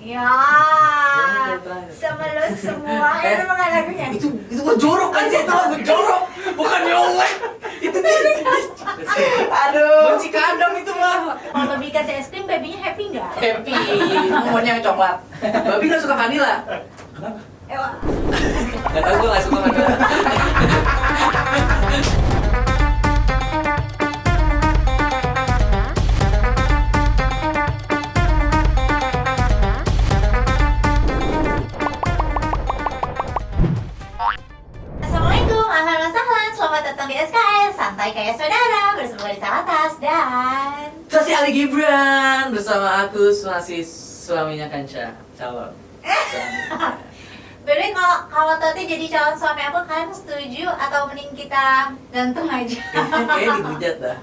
Ya, sama lo semua. Itu emang lagunya. Itu mah jorok kan sih, itu lagu jorok, bukan nyolek. Itu dia. Aduh. Benci kadam itu mah. Kalau babi kasih es krim, babinya happy nggak? Happy, maunya yang coklat. Babi nggak suka vanila. Kenapa? Wah. Gak tau, gue gak suka vanila. Assalamualaikum, ahlan wa sahlan. Selamat datang di SKS Santai Kayak Saudara bersama gue Lisa Latas dan Sasi Ali Gibran bersama aku masih suaminya Kanca, calon suami. Bebe, kalau Tati jadi calon suami aku, kalian setuju atau mending kita gantung aja? Kayaknya dihujat dah,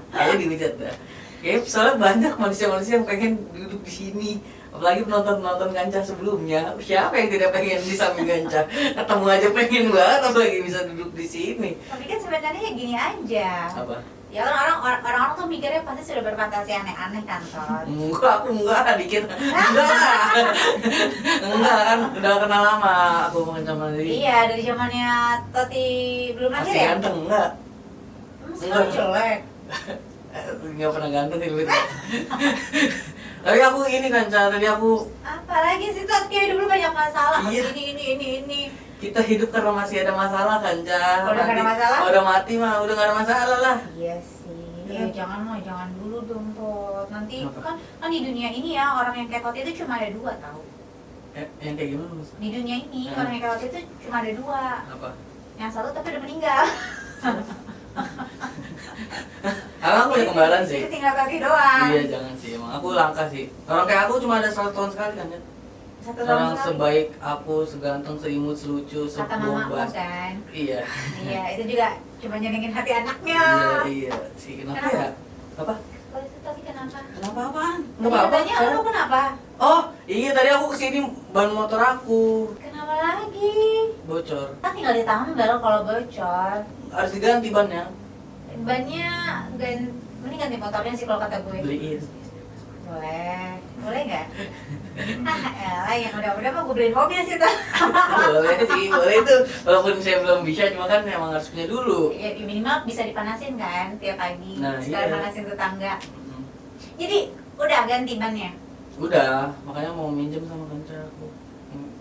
Kayaknya soalnya banyak manusia-manusia yang pengen duduk di sini. Apalagi penonton-penonton Kanca sebelumnya. Siapa yang tidak pengen di samping Kanca? Ketemu aja pengen banget, apalagi bisa duduk di sini. Tapi kan sebenarnya ya gini aja. Apa? Ya orang-orang tuh mikirnya pasti sudah berfantasi aneh-aneh kan, Tot? Aku enggak, dikit. Enggak kan, udah kenal lama aku sama dia. Iya, dari zamannya Toti belum lahir Masih ya? ganteng enggak? Sekarang jelek. Enggak pernah ganteng sih begitu. Tapi aku ini Kanca, tadi aku Apalagi sih, Tot, kayak dulu banyak masalah. Iya. Ini. kita hidup karena masih ada masalah Kanca. Udah nggak ada masalah? Kalau udah mati mah udah nggak ada masalah lah. Iya sih. Ya jangan dulu dong, Tot. Nanti Kenapa? kan di dunia ini ya, orang yang kayak Toti itu cuma ada dua, tahu? Yang kayak gimana Mas? Di dunia ini orang yang kayak Toti itu cuma ada dua. Apa? Yang satu tapi udah meninggal. Aku punya kembaran sih. Jadi tinggal Toti doang. Iya jangan sih, emang aku langka sih. Orang kayak aku cuma ada 100 tahun sekali kan ya. Satu tahun Orang sekali. sebaik aku, seganteng, seimut, selucu, Kata mamamu sebombas. kan. Iya. Iya, itu juga cuma nyenengin hati anaknya. Iya sih. Kenapa Kenapa? ya? Apa? Kalau itu tadi kenapa? Kenapa apaan? Tadi Kenapa apa? katanya lu kenapa? Oh, iya tadi aku kesini ban motor aku Kenapa lagi? bocor. Kan tinggal ditambal kalau bocor. Harus diganti bannya. Bannya mending ganti motornya sih kalau kata gue. Beliin. Boleh nggak? Elah, yang udah mah gue beliin mobil sih tuh. Boleh sih, boleh itu. Walaupun saya belum bisa, cuma kan emang harus punya dulu. Ya minimal bisa dipanasin kan tiap pagi. Nah, Sekalian iya. panasin tetangga. Mm. Jadi udah ganti bannya. Udah, makanya mau minjem sama Kanca aku.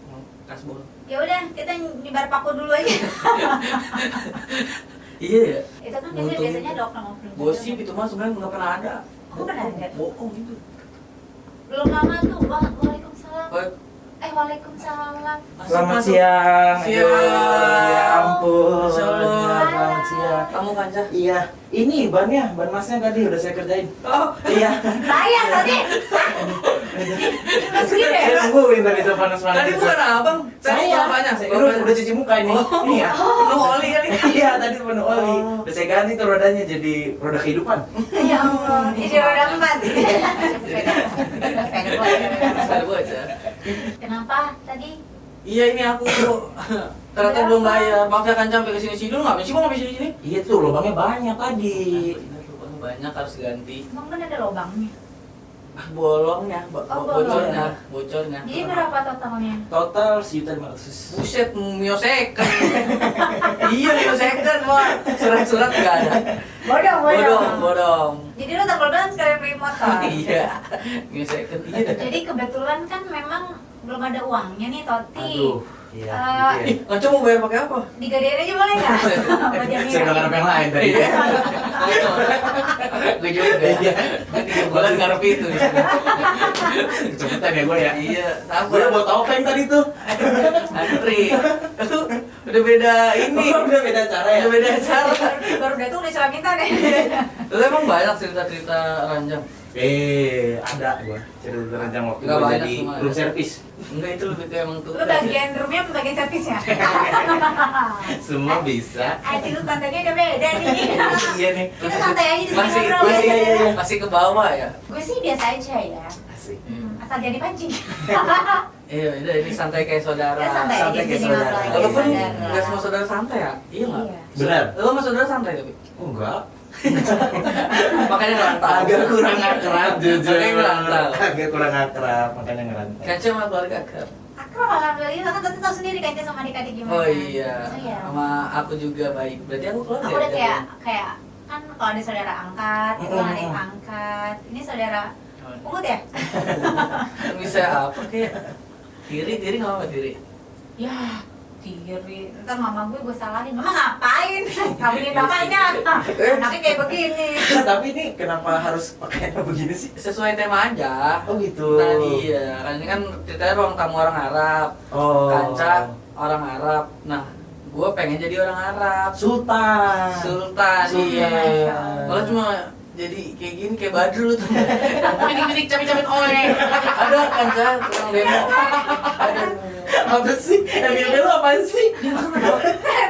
Mau kasbon. Ya udah, kita nyebar paku dulu aja. Iya ya. Itu kan Untung biasanya itu. ada oknum-oknum. Gosip itu mah sebenarnya nggak pernah ada. Oh, pernah ada? Bohong itu. Belum lama tuh, Waalaikumsalam. Oh, Waalaikumsalam. Selamat masuk. siang. Siang. Aduh, ya ampun. Masya Allah. Selamat siang. Kamu Kanca? Iya, ini ban masnya tadi udah saya kerjain. Oh, Iya. Bayar tadi. Terus gini Saya ya. nungguin tadi tuh panas-panas. tadi bukan abang. Tadi Saya. bapaknya. Udah cuci muka ini. Ini ya. Penuh oli kali. Iya, tadi penuh oli. Oh. Udah saya ganti tuh rodanya jadi roda kehidupan. Ya Allah, ini roda 4. Ada bocor. Kenapa tadi? Iya ini aku ternyata belum bayar. Maaf ya Kanca sampai kesini sini dulu nggak sih? Mau nggak bisa di sini? Iya tuh lubangnya banyak tadi. Lubang banyak harus ganti. Emang kan ada lubangnya. Bolongnya, bocornya, bolong. bocornya. Jadi berapa totalnya? Total 1.500.000. Buset, Mio second. Iya Mio second, Wak. Surat-surat nggak ada. Bodong. Jadi lo tanggal bulan sekali beli motor. Iya, Mio second. Iya dah. Jadi kebetulan kan memang belum ada uangnya nih, Toti. Aduh. Iya. Eh, gitu ya. Kanca mau bayar pakai apa? Digadein aja boleh nggak? Apa jaminan? Saya nggak ngarep yang lain tadi. Iya. Gue juga. Iya. 3 bulan ngarep itu. Kecepatan ya gue ya. Iya, Gue udah sabar. bawa topeng tadi tuh. Antri. Udah beda ini. Udah beda cara ya. Udah beda cara. Baru datang udah surat minta deh. Lu emang banyak cerita-cerita ranjang? Ada gua cerita ranjang waktu Nggak gua banyak jadi cuma ada. room service. Enggak, itu lebih ke emang tuh. Lu bagian roomnya apa bagian servisnya? Semua bisa. Aduh, lu kontennya udah beda nih. Iya nih. Kita santai aja di sini Masih, ngobrol masih, ya. masih ke bawah ya? Gue sih biasa aja ya. Asik. Asal jadi pancing. Iya, udah ini santai kayak saudara. Ya santai aja Santai di kayak sini saudara. ngobrol aja Walaupun saudara. nggak semua saudara santai ya? Iya nggak? Iya. Benar. Lo sama saudara santai tapi? Oh, enggak. Makanya ngerantau. Agak kurang akrab jujur. Makanya ngerantau. Agak kurang akrab, makanya ngerantau. Kanca sama keluarga akrab. Akrab alhamdulillah, kan tante tahu sendiri kan sama adik-adik gimana. Oh iya. Oh, iya. Sama aku juga baik. Berarti aku keluarga. Aku udah ya? kayak kan kalau ada saudara angkat, itu kan adik angkat. Ini saudara pungut ya? Bisa apa kayak tiri nggak apa tiri? Ya, tiri. Ntar mama gue salahin. Mama ngapain? Kawinin bapaknya. Anaknya kayak begini. Nah, tapi ini kenapa harus pakaiannya begini sih? Sesuai tema aja. Oh gitu. Tadi ya, kan ini kan ceritanya ruang tamu orang Arab. Oh. Kanca orang Arab. Nah, gue pengen jadi orang Arab. Sultan. Sultan. Iya. Kalau cuma jadi kayak gini kayak Badrul tuh. Bidik-bidik capit-capit oe. Ada Kanca tukang demo. Ada. Apa sih? Yang lu apaan sih?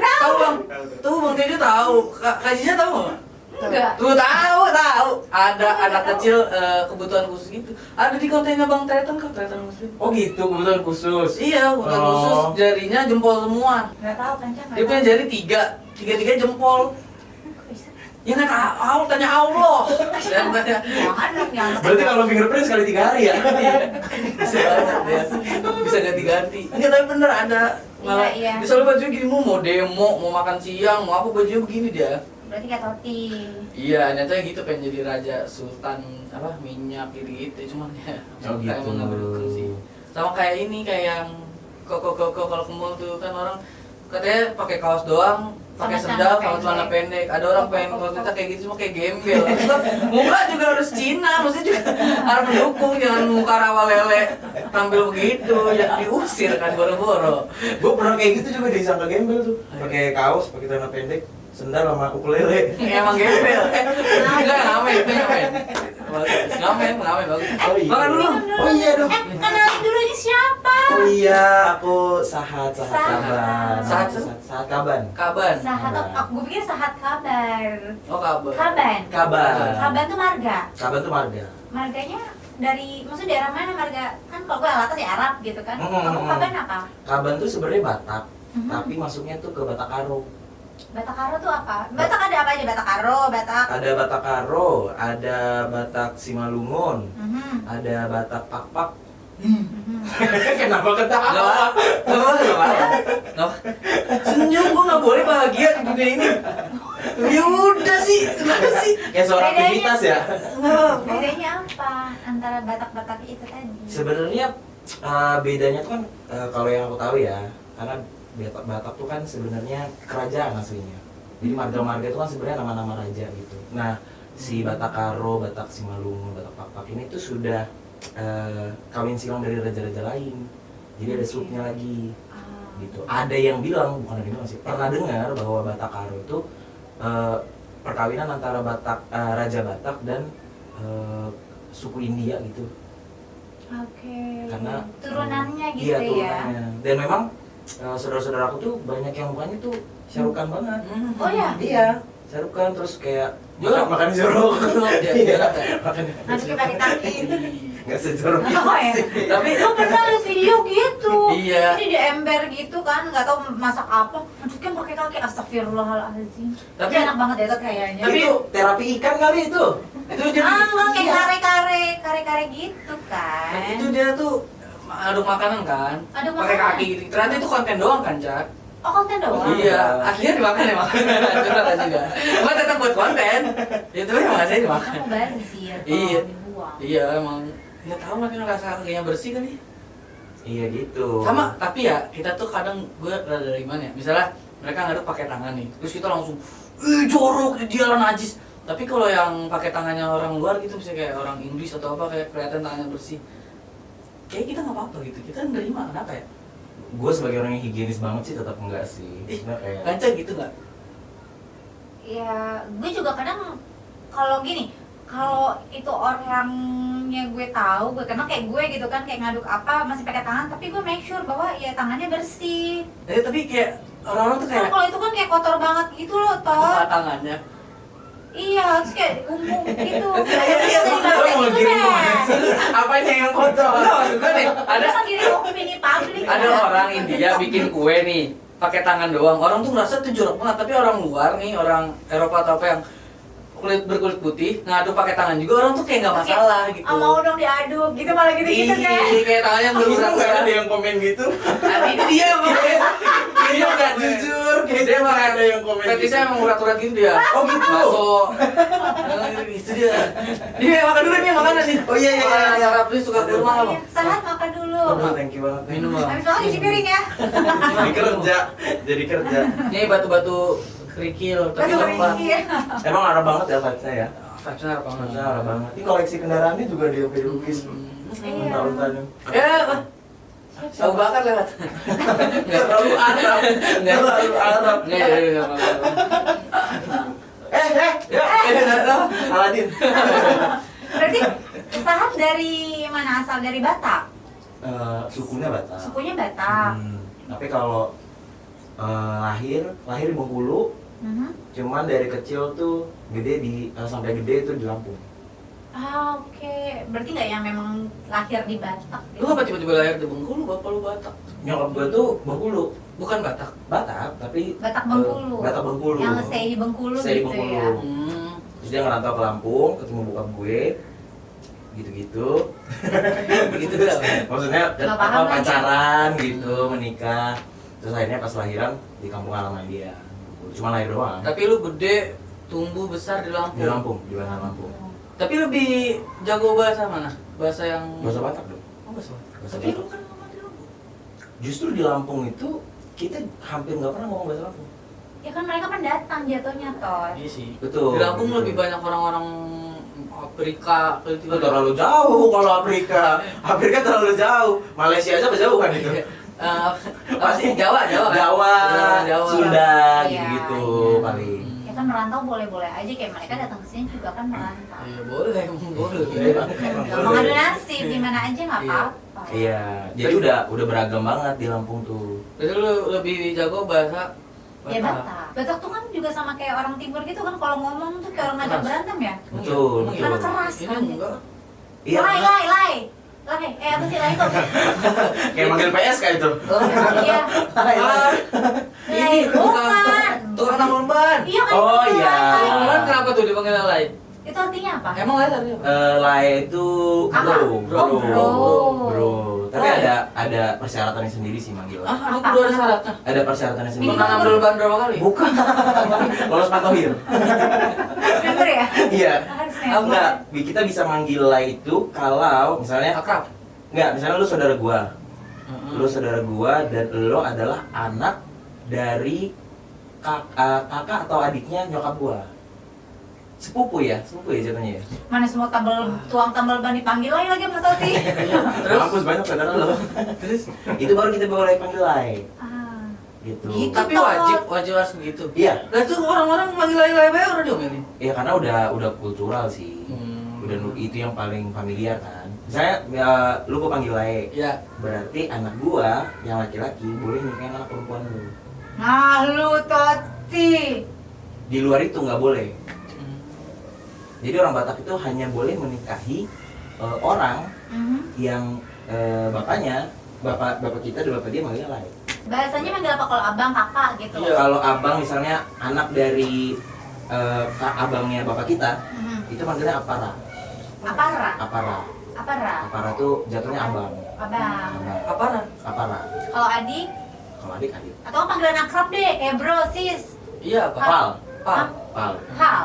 Tahu bang? Tuh bang Tejo tahu. Kak Cica tahu nggak? Enggak. Tuh tahu. Ada anak kecil kebutuhan khusus gitu. Ada di kontennya Bang Tretan kok, Tretan Muslim. Oh gitu, kebutuhan khusus. Iya, kebutuhan khusus. Jarinya jempol semua. Enggak tahu kan, Cang? Dia punya jari tiga jempol. Ya nggak tahu, tanya Allah. Dan tanya. Jangan. Berarti kalau fingerprint sekali 3 hari ya? Bisa banget ya. Bisa ganti-ganti. Enggak, tapi bener ada. Malah Iya. dia selalu bajunya gini, mau demo, mau makan siang, mau apa bajunya begini dia. Berarti kayak Toti. Iya, nyatanya gitu pengen jadi raja sultan apa minyak gitu, cuman ya Oh gitu. emang nggak mendukung sih. Sama kayak ini kayak yang koko kalau ke mall tuh kan orang katanya pakai kaos doang, pakai Sama sendal, celana kalau celana pendek. Ada orang pengen kalau kita kayak gitu cuma kayak gembel. Muka juga harus Cina, maksudnya juga harus mendukung, jangan muka rawa lele tampil begitu, jangan diusir kan boro-boro. Gue pernah kayak gitu juga disangka gembel tuh. Pakai kaos, pakai celana pendek, sendal sama ukulele. Emang gembel. Enggak ngamen itu ngamen. Ngamen bagus. Oh iya. Makan dulu. Oh iya dong. Kenalin dulu ini siapa? Oh iya, aku Sahat Sahat. Kaban. Sahat. Sahat Kaban. Kaban. Sahat, gue pikir sahat kabar. Oh kabar. Kaban. Kaban. Kaban tuh marga. Kaban tuh marga. Marganya dari, maksudnya daerah mana marga? Kan kalau gue alatas ya Arab gitu kan. Hmm. Kamu Kaban apa? Kaban tuh sebenarnya Batak, Mhm. tapi masuknya tuh ke Batakaro. Batakaro tuh apa? Batak ada apa aja? Batakaro, Batak. Ada Batakaro, ada Batak Simalungun, Mhm. ada Batak Pakpak. Mhm. Kenapa ketawa? Nggak apa. Senyum, gua nggak boleh bahagia di dunia ini. Ya udah sih, kenapa sih? Kayak suara Bedanya- aktivitas ya. Bedanya apa antara Batak-Batak itu tadi? Sebenarnya bedanya tuh kan kalau yang aku tahu ya, karena Batak tuh kan sebenarnya kerajaan aslinya. Jadi marga-marga itu kan sebenarnya nama-nama raja gitu. Nah, si Batakaro, Batak Simalungun, Batak Pakpak ini tuh sudah kawin silang dari raja-raja lain. Jadi ada subnya lagi gitu. Ada yang bilang, bukan ada yang bilang sih, pernah dengar bahwa Batakaro itu perkawinan antara Raja Batak dan suku India gitu. Oke. Karena turunannya gitu iya, ya. turunannya. Dan memang saudara-saudara aku tuh banyak yang mukanya tuh syarukan banget. Oh ya? Iya, syarukan terus kayak Jorok. makan jorok. Dia Iya. jorok ya? Makan Nanti pakai kaki. nggak sejorok Oh ya. Tapi Gue pernah lihat video gitu. Iya. Jadi di ember gitu kan, nggak tahu masak apa. Aduh kan pakai kaki, astagfirullahaladzim. Tapi- Tapi enak banget ya tuh kayaknya. Tapi- itu terapi ikan kali itu. itu dia enggak kayak iya. kare-kare gitu kan. Nah, itu dia tuh aduk makanan kan, Aduk pakai makanan. kaki gitu. Ternyata itu konten doang kan, Cak? Oh konten doang. Iya, akhirnya dimakan emang. Curhat juga. Cuma tetap buat konten. Itu emang saya dimakan. Kamu bazir kalau Iya. dibuang. Iya emang. Ya tahu mereka ngerasa kakinya bersih kali. Iya gitu. Sama, tapi ya kita tuh kadang gue rada dari mana ya? Misalnya mereka ngaduk pakai tangan nih, terus kita langsung, jorok, dia lah najis. Tapi kalau yang pakai tangannya orang luar gitu, misalnya kayak orang Inggris atau apa, kayak kelihatan tangannya bersih. Kayak kita nggak apa-apa gitu, kita nerima, kenapa ya? Gue sebagai orang yang higienis banget sih tetap enggak sih. Sebenarnya kayak Kanca gitu nggak? Ya, gue juga kadang kalau gini, kalau itu orangnya gue tahu, gue kenal kayak gue gitu kan, kayak ngaduk apa masih pakai tangan, tapi gue make sure bahwa ya tangannya bersih. Tapi kayak orang-orang tuh Kan kayak kalau itu kan kayak kotor banget gitu loh, toh. apa tangannya? Iya, terus kayak umum gitu. Iya, lo mau kirim kemana sih? Apanya yang kotor? Enggak, maksud gue nih, Ada gini opini publik. ada orang India bikin kue nih pakai tangan doang. Orang tuh ngerasa tuh jorok banget, tapi orang luar nih, orang Eropa atau apa yang berkulit putih ngadu pakai tangan juga orang tuh kayak nggak masalah gitu. Ah, mau dong diaduk gitu malah gitu-gitu kayak. Iya, kayak tangannya belum Itu nggak berat. ada yang komen gitu. Nah, itu dia yang komen. Dia nggak jujur, kayak Dia nggak malah ada yang komen. fetisnya gitu. emang urat-urat gitu dia. Oh gitu. Masuk. Itu dia. Dia makan dulu nih makanan nih. Oh iya, iya, iya. Makanan sarap nih suka kurma lah bang. Sehat makan dulu. Aduh, thank you banget. Minum bang. Habis makan cuci piring ya. Jadi kerja. Ini batu-batu kerikil tapi Batu lepas. kerikil. Emang arah banget ya vibes-nya ya. Vibes-nya apa Vibes-nya arah banget. Ini koleksi kendaraannya juga dia lukis. Iya. Unta-untanya. Ya, Pak. Tahu bakar lewat. Terlalu Arab. Terlalu Arab. Enggak. Ya. Aladin. Berarti Sahat dari mana asal? Dari Batak? Sukunya Batak. Sukunya Batak. Tapi kalau lahir di Bengkulu, Mhm. cuman dari kecil tuh sampai gede itu di Lampung. Ah, oke. Berarti nggak yang memang lahir di Batak? Lu apa tiba-tiba lahir di Bengkulu, bapak lu Batak? Nyokap gue tuh Bengkulu, Bukan Batak. Batak, tapi Batak Bengkulu. Batak Bengkulu. Yang stay di Bengkulu Stay di gitu Bengkulu. ya. Terus dia ngerantau ke Lampung, ketemu bokap gue, gitu-gitu. Begitu dah. Nggak Maksudnya paham lagi. pacaran gitu, menikah. Terus akhirnya pas lahiran di kampung halaman dia. Cuma lahir doang. Tapi lu gede, tumbuh besar di Lampung. Di Lampung, di Bandar Lampung. Tapi lebih jago bahasa mana? Bahasa yang Bahasa Batak dong. Oh, bahasa Batak. Bahasa Tapi Batak. lu kan lama di Lampung. Justru di Lampung itu kita hampir nggak pernah ngomong bahasa Lampung. Ya kan mereka pendatang jatuhnya toh. Iya sih. Betul. Di Lampung lebih banyak orang-orang Afrika Itu terlalu jauh kalau Afrika. Afrika terlalu jauh. Malaysia aja kejauhan itu. Pasti Jawa kan? Jawa, Jawa. Sunda Iya, gitu iya. paling. Ya kan merantau boleh-boleh aja kayak mereka datang ke sini juga kan merantau. Iya boleh, emang boleh. Gak mau ngadu nasib di mana aja nggak Iya. apa-apa. Iya, jadi udah beragam banget di Lampung tuh. Jadi lu lebih jago bahasa Ya Batak. Batak tuh kan juga sama kayak orang timur gitu kan kalau ngomong tuh kayak orang ngajak Keras. berantem ya. Betul, Emang iya? Karena betul. keras Ini kan gitu. enggak. Iya, Lai, lai, lai. Lai, apa sih lai itu? kayak manggil PS kayak itu. Oh, Iya. Ah, Lai, ini bukan. tukang tambal ban. Iya kan. Oh, bukan iya. lai. Tambal ban kenapa tuh dipanggil lain? Itu artinya apa? Emang lain artinya apa? Lai itu Apa? bro, Oh, bro. bro. Tapi Lai. ada persyaratannya sendiri sih manggil. Ah, aku kudu ada syaratnya. Ada persyaratannya sendiri. Pernah ngambil ban berapa kali? Bukan. Lolos patohir. Member ya? Iya. Harus Enggak, kita bisa manggil lai itu kalau misalnya Akrab. misalnya lu saudara gua. Lu saudara gua dan lu adalah anak dari kakak atau adiknya nyokap gua. Sepupu ya jatuhnya ya. Mana semua tuang tambal ban dipanggil lagi sama Toti. Terus? Mampus banyak saudara lu. Terus? Itu baru kita boleh panggil lai. Ah. Gitu. Gitu. Tapi wajib harus begitu. Iya. Nah itu orang-orang manggil lain-lain bae orang diomelin. Iya karena udah kultural sih. Udah itu yang paling familiar kan. Misalnya lu gua panggil lai. Iya. Berarti anak gua yang laki-laki boleh nikahin anak perempuan lu. Nah lu Toti. Di luar itu nggak boleh. Jadi orang Batak itu hanya boleh menikahi orang Mhm. yang bapak kita dan bapak dia manggilnya lain. Bahasanya manggil apa kalau abang, kakak gitu? Iya. Kalau abang misalnya anak dari abangnya bapak kita, Mhm. itu manggilnya apara. Apara? Apara. Apara? Apara tuh jatuhnya abang. Abang. Abang. Apaan? Apara. Kalau adik? Kalau adik. Atau panggilan akrab deh, kayak bro, sis. Iya apa? Pal. Pal. Pal. Hal.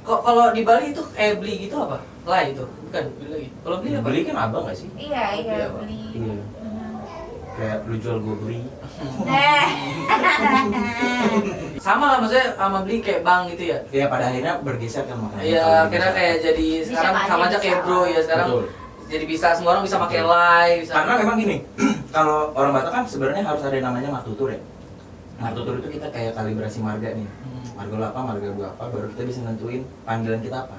Kok kalau di Bali itu beli gitu apa? Lai itu, bukan beli lagi. Kalau beli apa? Beli kan abang nggak sih? Iya, iya, Iya, beli. Iya. Mhm. Kayak lu jual gue beli. Eh. Sama lah maksudnya sama beli kayak bank gitu ya. Ya pada akhirnya bergeser kan makanya. Iya, kira kayak jadi Bisa sekarang aja, sama aja kayak bisa. bro ya sekarang. Betul. Jadi bisa semua orang bisa pakai Lai, bisa. Karena memang gini, kalau orang Batak kan sebenarnya harus ada yang namanya martutur ya. Martutur itu kita kayak kalibrasi marga nih. Marga lu apa, marga gua apa, baru kita bisa nentuin panggilan kita apa.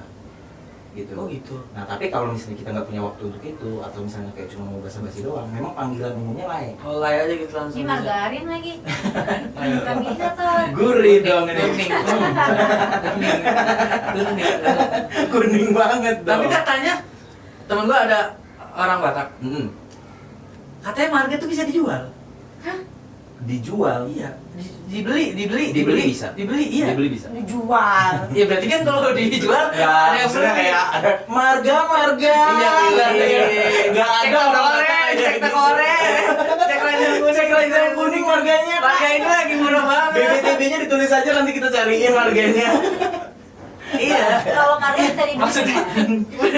Gitu. Oh gitu. Nah tapi kalau misalnya kita nggak punya waktu untuk itu, atau misalnya kayak cuma mau basa-basi doang, memang panggilan umumnya lain. Oh Lai aja gitu langsung. Ini bisa. margarin lagi. Gak bisa tuh. Gurih dong ini. Kuning. Kuning. Kuning banget dong. Tapi katanya temen gua ada orang Batak. Mm-mm. Katanya marga tuh bisa dijual. Hah? dijual. Iya, dibeli bisa. iya. Dibeli bisa. Dijual. Ya berarti kan kalau dijual Ya, ada yang maksudnya beli. kayak ada marga. Iya, Nggak cek ada toko orang oranye, kayak cek gitu. toko oranye, cek ranjang kuning marganya. Harga ini lagi murah banget. BBTB-nya ditulis aja, nanti kita cariin marganya. Iya. Kalau marga bisa dibeli.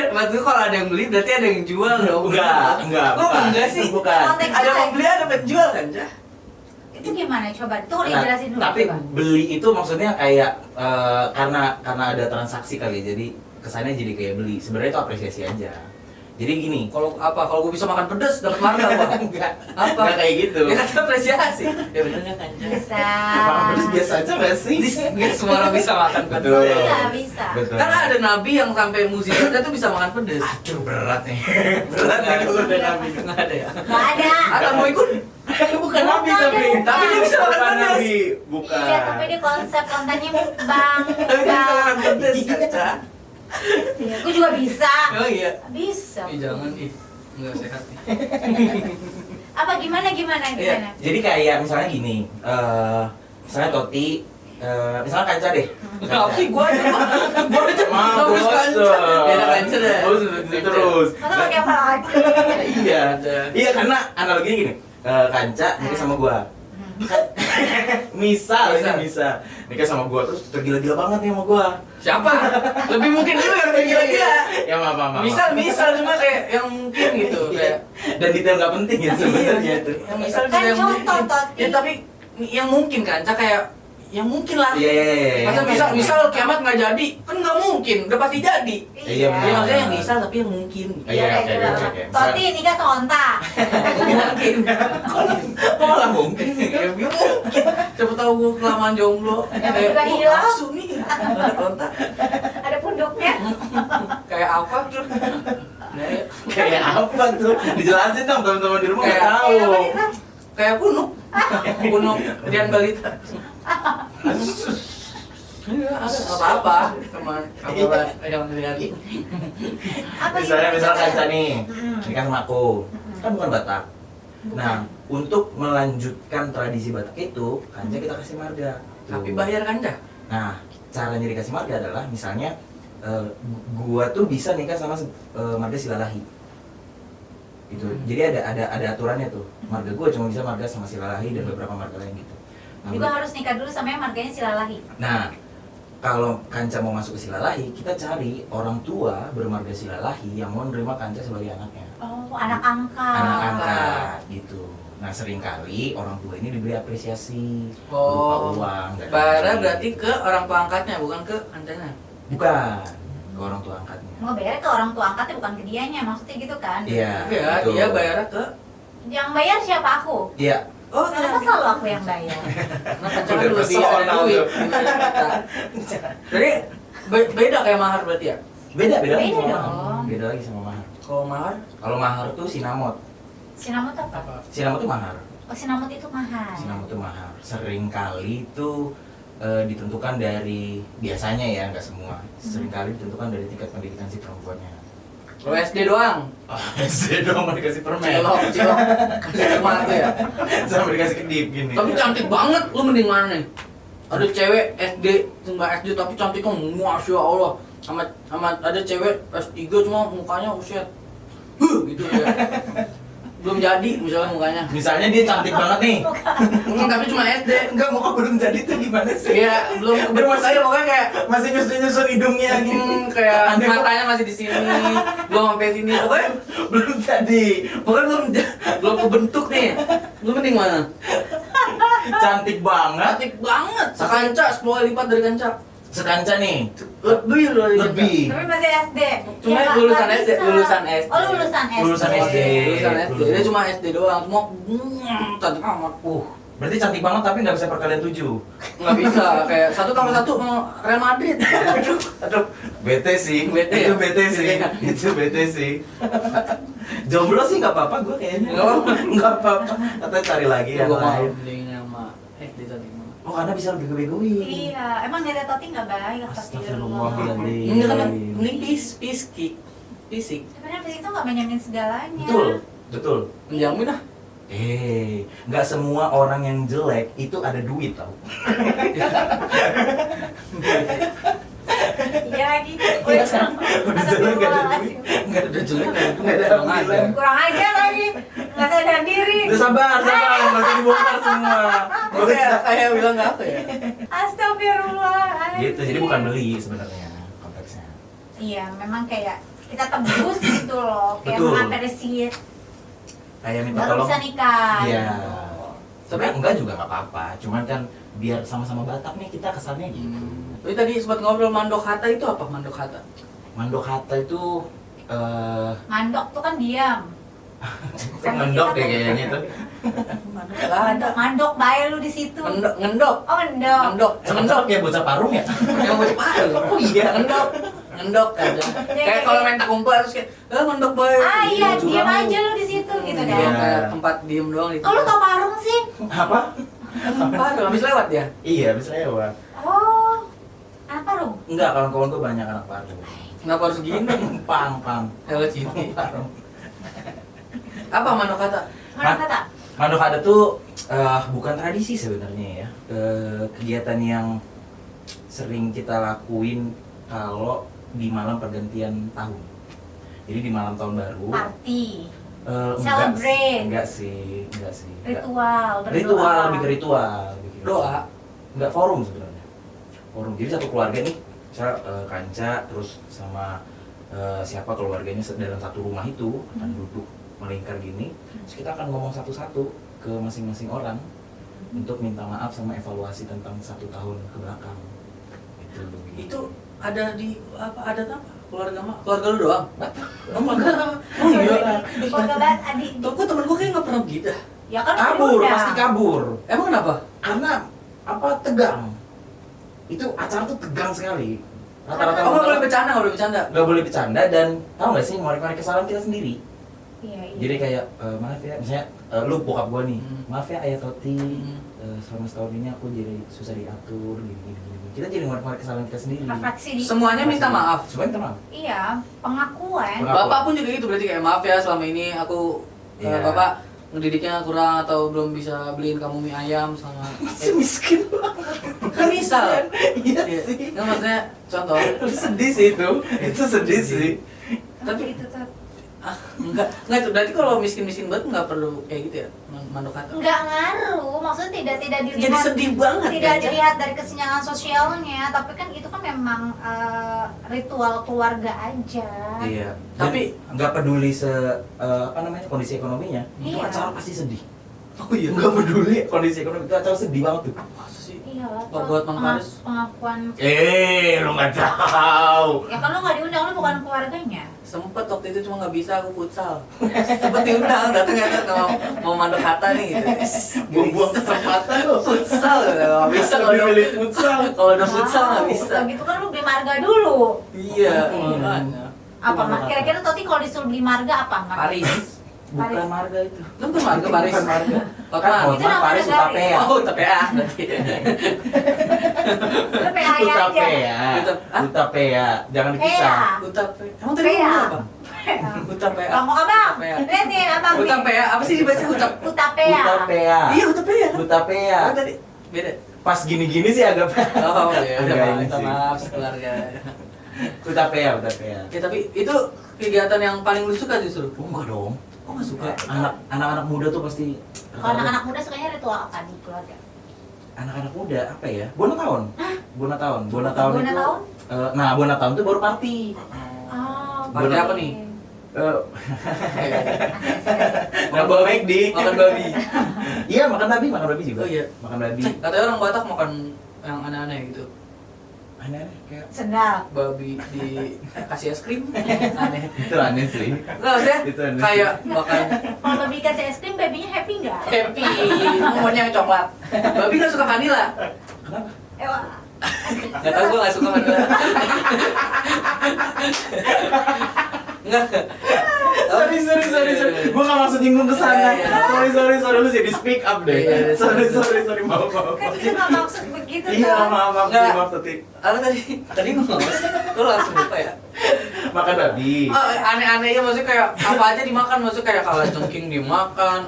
Maksudnya kalau ada yang beli berarti ada yang jual dong. Enggak. Kok enggak sih? Bukan. Konteks Ada pembeli ada penjual kan, Cah? Itu gimana? Coba tuh Nah, dijelasin dulu. tapi coba. beli itu maksudnya kayak karena ada transaksi kali, jadi kesannya jadi kayak beli. Sebenarnya itu apresiasi aja. Jadi gini, Kalau gue bisa makan pedas dapat marga apa? enggak Apa? kayak gitu. Ya kan apresiasi. Ya bener nggak kan, Cah? Bisa. Makan pedas biasa aja nggak sih? Nggak semua orang bisa makan pedas. Betul. Iya, bisa. Betul. Karena ada nabi yang sampai mukjizatnya tuh bisa makan pedas. Aduh, berat nih. Berat nih kalau udah nabi. Nggak ada ya. Nggak ada. Atau mau ikut? Bukan nabi Bukan, tapi. bukan. Tapi dia bisa makan Bukan pedas. nabi. Bukan. Iya, tapi dia konsep kontennya mukbang. Tapi dia bisa makan pedas kan, Cah? Iya, gue juga bisa. Oh iya. Bisa. Ih, jangan ih. Nggak sehat nih. Apa gimana? Iya. Jadi kayak misalnya gini, misalnya Toti, misalnya Kanca deh. Tapi gua aja Mah, bagus bosen. Beda Kanca deh. Terus. Masa pakai apa lagi? Iya. Iya, karena analoginya gini. Kanca nikah sama gua. Misal nikah sama gua terus tergila-gila banget nih sama gua. Siapa? Lebih mungkin lu yang gila-gila. Ya maaf. Misal cuma kayak yang mungkin gitu kayak Dan detail nggak penting ya sebenarnya itu. yang misal Kan juga yang contoh, mungkin. Toti. Ya tapi yang mungkin kan, Cak, kayak yang mungkin lah. Iya. Masa misal kiamat nggak jadi, kan nggak mungkin, udah pasti jadi. Iya, Ya benar. maksudnya yang misal tapi yang mungkin. Iya, oke. Toti nikah sama Onta. Mungkin. Kok malah mungkin? Ya mungkin. Siapa tahu gua kelamaan jomblo. Yang juga "Oh, hilang." nafsu nih. Ada kontak. Ada punduknya. Kayak apa tuh? Nah, ya. Kayak apa tuh? Dijelasin dong teman-teman di rumah nggak Kayak- tahu. Kayak apa sih, Bang? Kayak punuk. Punuk Rian Balita. Apa-apa teman yang Rian. Apa Misalnya gimana? Kanca nih, Mm-mm. nikah sama aku, kan bukan Batak. Nah, untuk melanjutkan tradisi Batak itu, Kanca kita kasih marga. Tapi bayar kan dah? Nah, caranya dikasih marga adalah misalnya gua tuh bisa nikah sama marga Silalahi. Gitu. Jadi ada aturannya tuh. Marga gua cuma bisa marga sama Silalahi dan beberapa marga lain gitu. Nah, Juga harus nikah dulu sama yang marganya Silalahi. Nah, kalau Kanca mau masuk ke Silalahi, kita cari orang tua bermarga Silalahi yang mau menerima Kanca sebagai anaknya. Oh, anak angkat. Anak angkat gitu. Nah, seringkali orang tua ini diberi apresiasi Oh, berupa uang dan bayarnya lain-lain. berarti ke orang tua angkatnya, bukan ke antena. Bukan ke orang tua angkatnya. Mau bayar ke orang tua angkatnya bukan ke dianya, maksudnya gitu kan? Iya. Iya, betul. dia bayarnya ke. Yang bayar siapa aku? Iya. Oh, Kenapa selalu aku yang bayar? Nah, kan Udah lebih personal ada duit. tuh. Jadi beda kayak mahar berarti ya? Beda lagi Beda sama dong. mahar. Beda lagi sama mahar. Kalau mahar Kalau mahar tuh sinamot. Sinamut apa? Sinamot tuh mahar. Oh, sinamut itu mahal. Sinamot tuh mahar. Seringkali tuh ditentukan dari, biasanya ya, nggak semua. Seringkali ditentukan dari tingkat pendidikan si perempuannya. kalau SD doang. SD dong mau dikasih permen. Cilok. Kasih mahar tuh ya. Sampai dikasih kedip gini. Tapi cantik banget, lu mending mana nih? Ada cewek SD, nggak SD tapi cantiknya masya Allah. Sama ada cewek S3 cuma mukanya uset. Gitu ya. Belum jadi misalnya mukanya. Misalnya dia cantik banget nih. Tapi cuma SD. Enggak, muka belum jadi tuh gimana sih? Iya, belum kebentuk aja pokoknya kayak Masih nyusun hidungnya gitu. kayak Aneh kok. matanya masih di sini, belum sampai sini. Pokoknya Belum jadi. belum kebentuk nih. Lu mending mana? Cantik banget. Cantik banget. Sekanca 10 kali lipat dari kanca. Sekanca nih. Lebih dari kanca. Lebih. Tapi masih SD. Cuma Ya, lulusan nggak SD, bisa. lulusan SD. Oh, lulusan SD. Lulusan SD. Lulusan SD. Dia cuma SD doang. Cuma cantik amat. Berarti cantik banget tapi nggak bisa perkalian 7. Nggak bisa kayak 1+1 Real Madrid. Aduh, bete sih. Bete Itu ya? bete sih. Iya. Itu bete sih. Jomblo sih nggak apa-apa gue kayaknya. Nggak apa-apa. Nggak apa-apa. Katanya cari lagi yang Gua mau lain. belinya sama SD cantik banget. Oh, karena bisa lebih bego-begoin. Iya, emang niatnya Toti nggak baik. Astagfirullahaladzim. Ini kan mending fisik. Sebenarnya fisik itu nggak menjamin segalanya. Betul, betul. Menjamin lah. Nggak semua orang yang jelek itu ada duit tau. Iya lagi. Udah Udah jelek nggak ada duit. Nggak ada jelek, Nggak ada alhamdulillah. kurang aja lagi. Nggak sadar diri. Udah sabar, masih dibongkar semua. Kayak bilang nggak apa ya? Astagfirullah. Gitu, jadi bukan beli sebenarnya konteksnya. Iya, memang kayak kita tebus gitu loh, kayak Betul. mengapresiasi Kayak minta baru tolong. bisa nikah. Iya. gitu. Tapi enggak juga nggak apa-apa. Cuman kan biar sama-sama Batak nih kita kesannya gitu. Tapi tadi sempat ngobrol mandok hata itu apa mandok hata? Mandok Hatta itu Mandok tuh kan diam. mendok deh kayaknya tuh. Mandok nggak ada. Mandok bae lu di situ. Ngendok. Oh, mendok. Ngendok. Cocok ya bocah parung ya. Yang mau dipakai. Oh iya. Ngendok ada. Kayak kalau main tak umpet terus kayak, ngendok boy. Ah iya, Lucu diam banget. aja lu di situ gitu Iya. kan. Kayak tempat diem doang itu. Oh, lu tau Parung sih? Apa? Parung habis lewat ya? Iya, bisa lewat. Oh. Anak Parung? Enggak, kawan-kawan tuh banyak anak parung. Kenapa harus gini? Pang. Lewat sini. Parung. Apa mandok hata? Mana kata? Mandok Hatta tuh bukan tradisi sebenarnya ya. Kegiatan yang sering kita lakuin kalau di malam pergantian tahun. Jadi di malam tahun baru. Party. Celebrate. Celebrate. Enggak sih. Ritual. berdoa. Ritual, lebih ke ritual. Doa. Enggak forum sebenarnya. Forum. Jadi satu keluarga nih, saya Kanca terus sama siapa keluarganya dalam satu rumah itu akan duduk melingkar gini. Terus kita akan ngomong satu-satu ke masing-masing orang untuk minta maaf sama evaluasi tentang 1 tahun ke belakang. Itu ada di apa? Ada apa? Keluarga lu doang? Oh enggak. Oh iya. Keluarga banget adik. Tuh kok temen gua kayak nggak pernah begitu. Ya kan Kabur, udah. pasti kabur. Emang kenapa? Karena apa tegang. Itu acara tuh tegang sekali. Rata-rata Oh nggak boleh bercanda, nggak boleh bercanda. nggak boleh bercanda dan tahu nggak sih ngorek-ngorek kesalahan kita sendiri. Iya, iya. Jadi kayak maaf ya, misalnya lu bokap gua nih, maaf ya ayah Toti, Hmm. selama setahun ini aku jadi susah diatur, gini. Kita jadi ngorek-ngorek kesalahan kita sendiri. Refleksi di. Semuanya minta maaf. Semuanya minta maaf. Iya, pengakuan. Pengakuan. Bapak pun juga gitu berarti kayak maaf ya selama ini aku Iya. bapak ngedidiknya kurang atau belum bisa beliin kamu mie ayam sama Miskin kan misal. Iya Iya. sih. Kan maksudnya contoh. Sedih sih itu sedih sih. Tapi itu tuh enggak itu berarti kalau miskin-miskin banget nggak perlu kayak gitu ya mandok hata. nggak ngaruh, maksudnya tidak dilihat. Jadi sedih banget. Tidak kan? dilihat dari kesenjangan sosialnya, tapi kan itu kan memang ritual keluarga aja. Iya. Tapi- Tapi nggak peduli apa namanya kondisi ekonominya, itu Iya. acara pasti sedih. Oh iya. Nggak peduli kondisi ekonomi itu acara sedih banget tuh. Masa sih? Iya lah. Oh, buat Mang Faris. Pengakuan. Lu nggak tahu. Ya kan lu nggak diundang, lu bukan keluarganya. Sempet waktu itu cuma nggak bisa aku futsal. Sempet diundang datang mau mandok hata nih gitu. Buang kesempatan lu. Futsal nggak bisa kalau udah futsal. kalau udah futsal nggak Wow, bisa. udah gitu kan lu beli marga dulu. Iya. Hmm. Makanya. Apa Mar? Kira-kira Toti kalau disuruh beli marga apa Mar? Paris. Bukan marga itu. Itu bukan marga Paris. Bukan marga. Hotman. Kan Itu Hotman nama Paris negara Utapea. ya? Oh, TPA berarti. Lu PA aja. Utapea. Hah? Utapea. Jangan PA. dipisah. Utapea. Emang tadi PA. ngomong apa? Utapea. Ngomong abang. Utapea. Lihat nih abang. nih. Utapea. Apa sih dibaca Utap? Utapea. Utapea. Iya, Utapea. Utapea. Oh, tadi beda. Pas gini-gini sih agak Oh, ya udah agak ini minta sih. maaf sekeluarga. Utapea. Ya tapi itu kegiatan yang paling lu suka justru. Oh, enggak dong. Oh, nggak suka. Anak-anak muda tuh pasti Kalau anak-anak muda sukanya ritual apa di keluarga? anak-anak muda apa ya? Bona tahun. Bona tahun Bona itu. tahun? Nah, bona tahun tuh baru party. Oh, Party apa nih? Eh, Nah, bawa McD. Makan babi. Iya, makan babi juga. Oh, iya. Makan babi. Katanya orang Batak makan yang aneh-aneh gitu. Aneh kayak Sendal. Babi dikasih es krim. Aneh. itu aneh sih. Enggak maksudnya Itu aneh. kayak makan Kalau babi kasih es krim, babinya happy nggak? happy, maunya yang coklat. Babi nggak suka vanilla. Kenapa? Wah. Nggak tahu gue nggak suka vanilla. Enggak. Sorry. Gua nggak maksud nyinggung ke sana. Iya, iya. Sorry. Lu jadi speak up deh. Iya, Sorry. Maaf. Kan kita nggak maksud begitu Iya, kan? maaf, Nggak. Tati. Aku tadi ngomong apa sih? Lu langsung lupa ya? Makan babi. Oh, aneh-anehnya maksudnya kayak apa aja dimakan, maksudnya kayak kalajengking dimakan,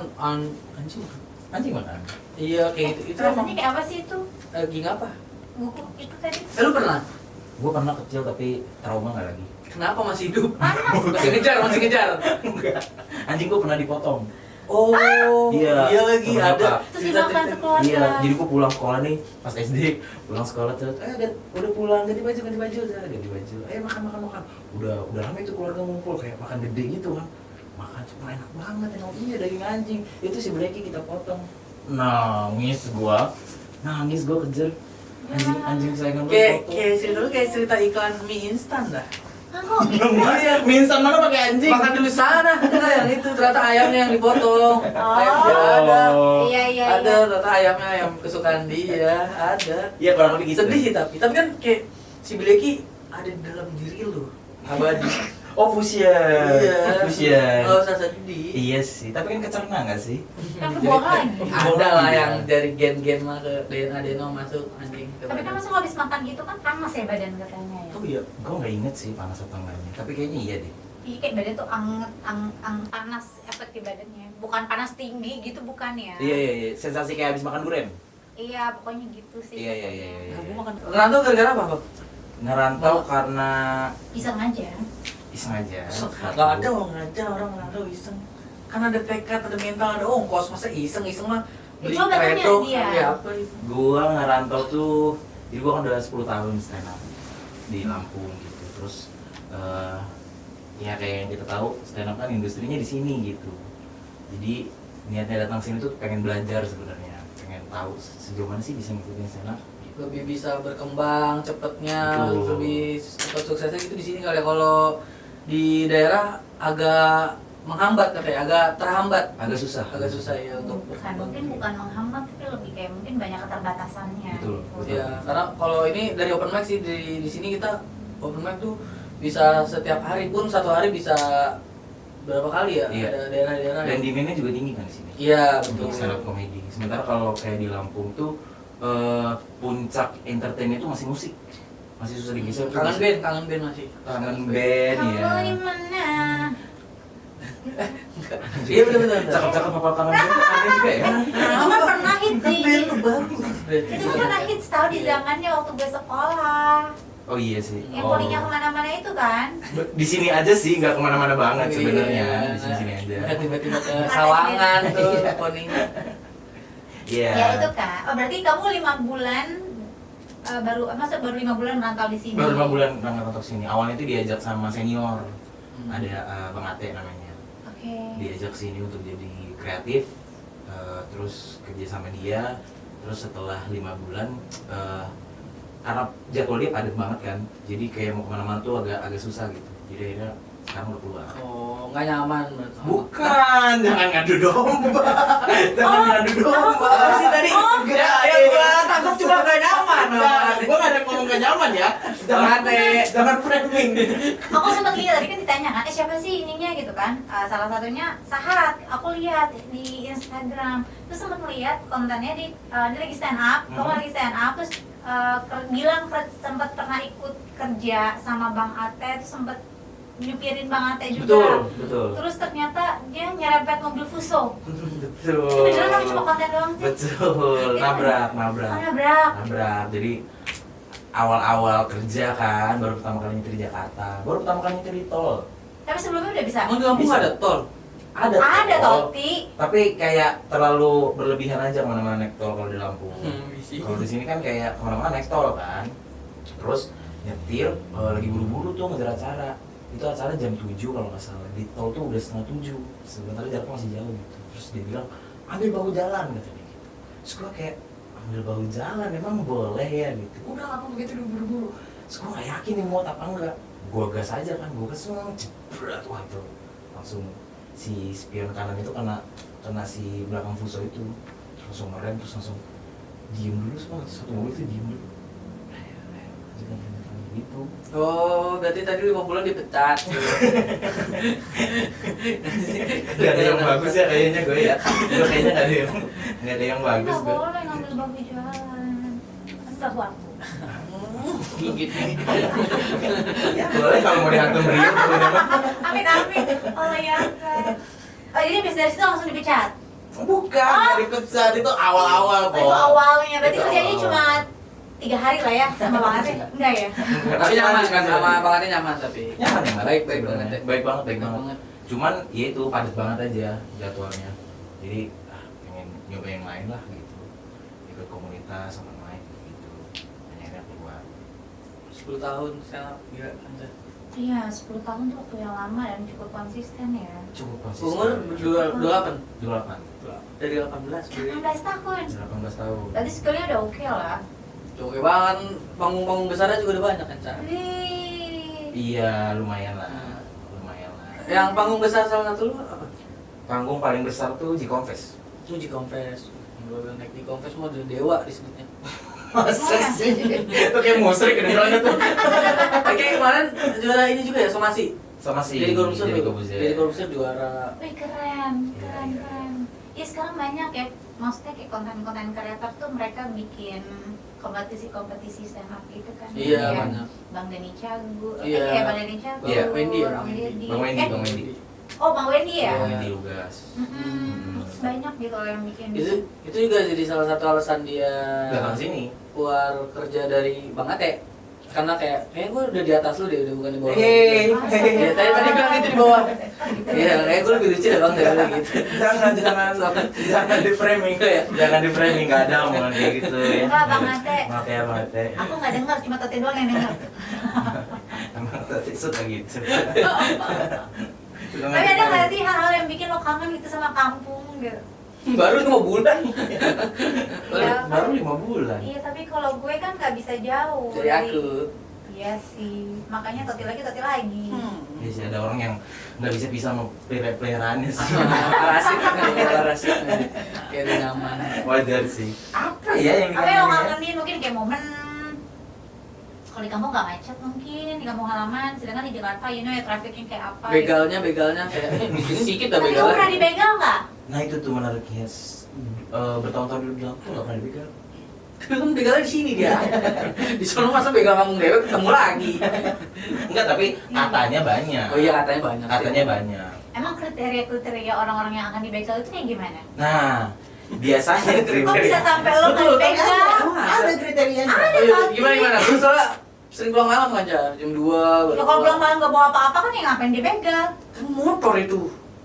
Anjing makan. Iya kayak gitu. Itu emang Rasanya kayak apa sih itu? ging apa? Guguk itu tadi. Lu pernah? Gue pernah kecil tapi trauma nggak lagi. Kenapa masih hidup? Panas. Masih ngejar. Enggak. Anjing gue pernah dipotong. Oh, Iya. iya lagi Temen ada. bapak. Terus dimakan sekeluarga. Iya, jadi gue pulang sekolah nih pas SD, pulang sekolah terus, udah pulang ganti baju, ganti baju, makan. Udah lama itu keluarga ngumpul kayak makan gede gitu kan, makan cuma enak banget, enak iya daging anjing, itu si Blacky kita potong, nangis gua kejar, anjing sayangan gue potong. Kayak cerita lu kayak cerita iklan mie instan dah. Ah, kok bisa? Iya. Mie instan mana pakai anjing? Makan dulu sana, enggak yang itu ternyata ayamnya yang dipotong. Ayamnya ada. Iya. Ada ternyata ayamnya yang kesukaan dia, ada. Iya kurang lebih gitu. Sedih tapi kan kayak si Blacky ada di dalam diri lu. Abadi. Oh fusion. Iya. Fusion. Enggak usah sedih. Iya sih, tapi kan kecerna nggak sih? Kan kebuang lagi. Ada lah yang dari gen-gen mah ke DNA masuk anjing. Tapi kan masa habis makan gitu kan panas ya badan katanya ya. Oh iya, gue nggak inget sih panas atau enggaknya, tapi kayaknya iya deh. Iya kayak badan tuh anget, panas efek di badannya. Bukan panas tinggi gitu bukan ya? Iya, sensasi kayak habis makan durian. Iya, pokoknya gitu sih. Iya. Kamu makan. Rantau gara-gara apa, Bang? Ngerantau karena Iseng aja. iseng aja. Gak ada orang rantau iseng. Kan ada tekad, ada mental, ada ongkos. Masa iseng mah beli Coba tanya kereta. dia. Ya apa itu? Gua ngerantau tuh, jadi gua kan udah 10 tahun stand up di Lampung gitu. Terus ya kayak yang kita tahu stand up kan industrinya di sini gitu. Jadi niatnya datang sini tuh pengen belajar sebenarnya, pengen tahu sejauh mana sih bisa ngikutin stand up. Lebih bisa berkembang cepetnya, Betul. lebih cepat suksesnya gitu di sini kali ya. Kalau di daerah agak menghambat katanya, agak terhambat. Agak susah. Agak susah ya untuk Mungkin bukan menghambat tapi lebih kayak mungkin banyak keterbatasannya. Betul, gitu. betul. Ya, karena kalau ini dari open mic sih di sini kita open mic tuh bisa setiap hari pun satu hari bisa berapa kali ya? Iya. Ada daerah-daerah. Dan demandnya juga tinggi kan di sini. Iya, Untuk betul. stand up comedy. Sementara kalau kayak di Lampung tuh puncak entertain itu masih musik, masih susah digeser. Kangen band masih. Kangen band ya. Kamu di mana? Iya benar. Cakep-cakep apa kangen band tuh aneh juga ya. Itu kan pernah hits sih. Band lu bagus. Itu kan pernah hits tahu di zamannya waktu gue sekolah. Oh iya sih. Yang poninya kemana-mana itu kan. Di sini aja sih, nggak kemana-mana banget sebenarnya. Iya. Di sini aja. Tiba-tiba ke Sawangan tuh poninya. Iya. Ya itu kan. Oh berarti kamu 5 bulan baru 5 bulan merantau di sini. Baru 5 bulan ngerantau sini. Awalnya itu diajak sama senior. Ada Bang Ate namanya. Oke. Diajak sini untuk jadi kreatif, terus kerja sama dia. Terus setelah 5 bulan, karena jadwal dia padat banget kan, jadi kayak mau kemana-mana tuh agak susah gitu. Jadi akhirnya sekarang udah keluar. Oh, nggak nyaman. Bukan, jangan ngadu domba. Jangan ngadu domba. Apa sih tadi? Enggak, Ya gua tangkap cuma nggak nyaman. Gua nggak ada ngomong gak nyaman ya. Jangan framing. Aku sempat lihat tadi kan ditanya kan, siapa sih ininya gitu kan? Salah satunya Sahat. Aku lihat di Instagram. Terus sempat melihat kontennya dia lagi stand up, kamu lagi stand up terus bilang sempat pernah ikut kerja sama Bang Ate, terus sempat nyupirin Bang Ate juga. Betul. Terus ternyata dia nyerempet mobil Fuso. Betul. Itu beneran aku cuma konten doang sih. Betul. Nabrak. Nabrak. Jadi awal-awal kerja kan, baru pertama kali nyetir di Jakarta, baru pertama kali nyetir di tol. Tapi sebelumnya udah bisa. Emang di Lampung Bisa. ada tol? Ada Toti. Tapi kayak terlalu berlebihan aja kemana-mana naik tol kalau di Lampung. Kalau di sini kan kayak kemana-mana naik tol kan. Terus nyetir lagi buru-buru tuh ngejar acara. Itu acara jam 7 kalau nggak salah. Di tol tuh udah setengah 7. Sebenarnya jaraknya masih jauh gitu. Terus dia bilang ambil bahu jalan katanya gitu. Terus gue kayak ambil bahu jalan emang boleh ya gitu. Udah apa begitu buru-buru. Terus gue nggak yakin nih muat apa enggak. Gue gas aja kan, gue gas jebret, wah itu langsung si spion kanan itu kena si belakang Fuso itu, terus langsung ngerem, terus langsung diem dulu semua, satu mobil itu diem dulu gitu. Oh, berarti tadi 5 bulan dipecat. Gak ada yang bagus ya kayaknya gue ya. Gue kayaknya gak ada yang bagus Nggak gue. boleh ngambil bahu jalan. Kan bahu aku. Gigit nih. Ya boleh kalau mau dihantam berian boleh banget. Amin. Oh ya kan. Oh jadi habis dari situ langsung dipecat. Bukan, dari pesan itu awal-awal kok. Itu awalnya, berarti Itu kerjanya awal. cuma 3 hari lah ya sama Bang Ate? Enggak ya? Tapi nyaman kan sama Bang Ade nyaman tapi. Nyaman ya, Baik banget. baik banget. Cuman ya itu padat banget aja jadwalnya. Jadi pengen nyoba yang lain lah gitu. Ikut komunitas sama main gitu. Akhirnya keluar. 10 tahun sekarang gila anjir. Iya, 10 tahun tuh waktu yang lama dan cukup konsisten ya. Cukup konsisten. Umur 28. 28. Dari 18 jadi 18 tahun. 18 tahun. Berarti skillnya udah oke lah. oke banget, panggung-panggung besarnya juga udah banyak kan, Cak? Wih. Iya, lumayan lah. Lumayan lah. Yang panggung besar salah satu lu apa? Panggung paling besar tuh G-Confess. Itu G-Confess. Gue bilang naik G-Confess mah udah dewa disebutnya. Masa sih? Itu kayak musrik kedengerannya tuh. Oke, kemarin juara ini juga ya, somasi. Sama si Jadi korupsi Deddy Corbuzier. Jadi korupsi juara. Wih, keren, Iya, keren, iya. keren. Ya sekarang banyak ya, maksudnya kayak konten-konten kreator tuh mereka bikin kompetisi stand up gitu kan. Iya, Kayak banyak. Bang Denny Cagu, Iya. Bang Denny Cagu, Iya, Wendy ya, Bang Deddy. Bang Wendy, Eh, Bang Wendy. Oh, Bang Wendy ya? Bang Wendy Lugas. Terus banyak gitu loh yang bikin. Itu juga jadi salah satu alasan dia Datang sini. keluar kerja dari Bang Ate. Karena kayak gue udah di atas lu deh, udah bukan di bawah. Hei. Ya, tadi bilang itu di bawah. Iya, kayak gue lebih lucu deh Bang dari gitu. Jangan di framing. Iya. Jangan di framing, nggak ada omongan kayak gitu ya. Enggak, Bang Ate. Maaf ya, Bang Ate. Aku nggak dengar, cuma Tati doang yang dengar. Emang tadi suka gitu. Tapi ada nggak sih hal-hal yang bikin lo kangen gitu sama kampung gitu? Baru 5 bulan. Iya, Baru 5 bulan. Iya, tapi kalau gue kan nggak bisa jauh. Jadi aku. Iya sih, makanya toti lagi, toti lagi. Ya sih ada orang yang nggak bisa pisah sama peliharaannya sih. Asik kan, asik. Kayak udah nyaman. Wajar sih. Apa ya yang Apa yang lo dikangenin ya? kangenin mungkin kayak momen kalau di kampung nggak macet mungkin di kampung halaman, sedangkan di Jakarta you know ya trafficnya kayak apa Begalnya kayak sedikit dah tapi lo pernah begalnya. dibegal nggak? Nah itu tuh menariknya. Bertahun-tahun dulu bilang tuh nggak pernah dibegal. Kan begalnya di sini dia. Di sono masa begal kampung dewek ketemu lagi. Enggak, tapi katanya banyak. Oh iya katanya banyak. Katanya banyak. Emang kriteria orang-orang yang akan dibegal itu kayak gimana? Nah, biasanya Kok bisa sampai lo nggak dibegal? Ada kriterianya. Ada. Oh, iya, gimana? Terus soalnya sering pulang malam aja, jam 2 baru. Ya kalau pulang malam nggak bawa apa-apa kan ya ngapain dibegal? Kan motor itu.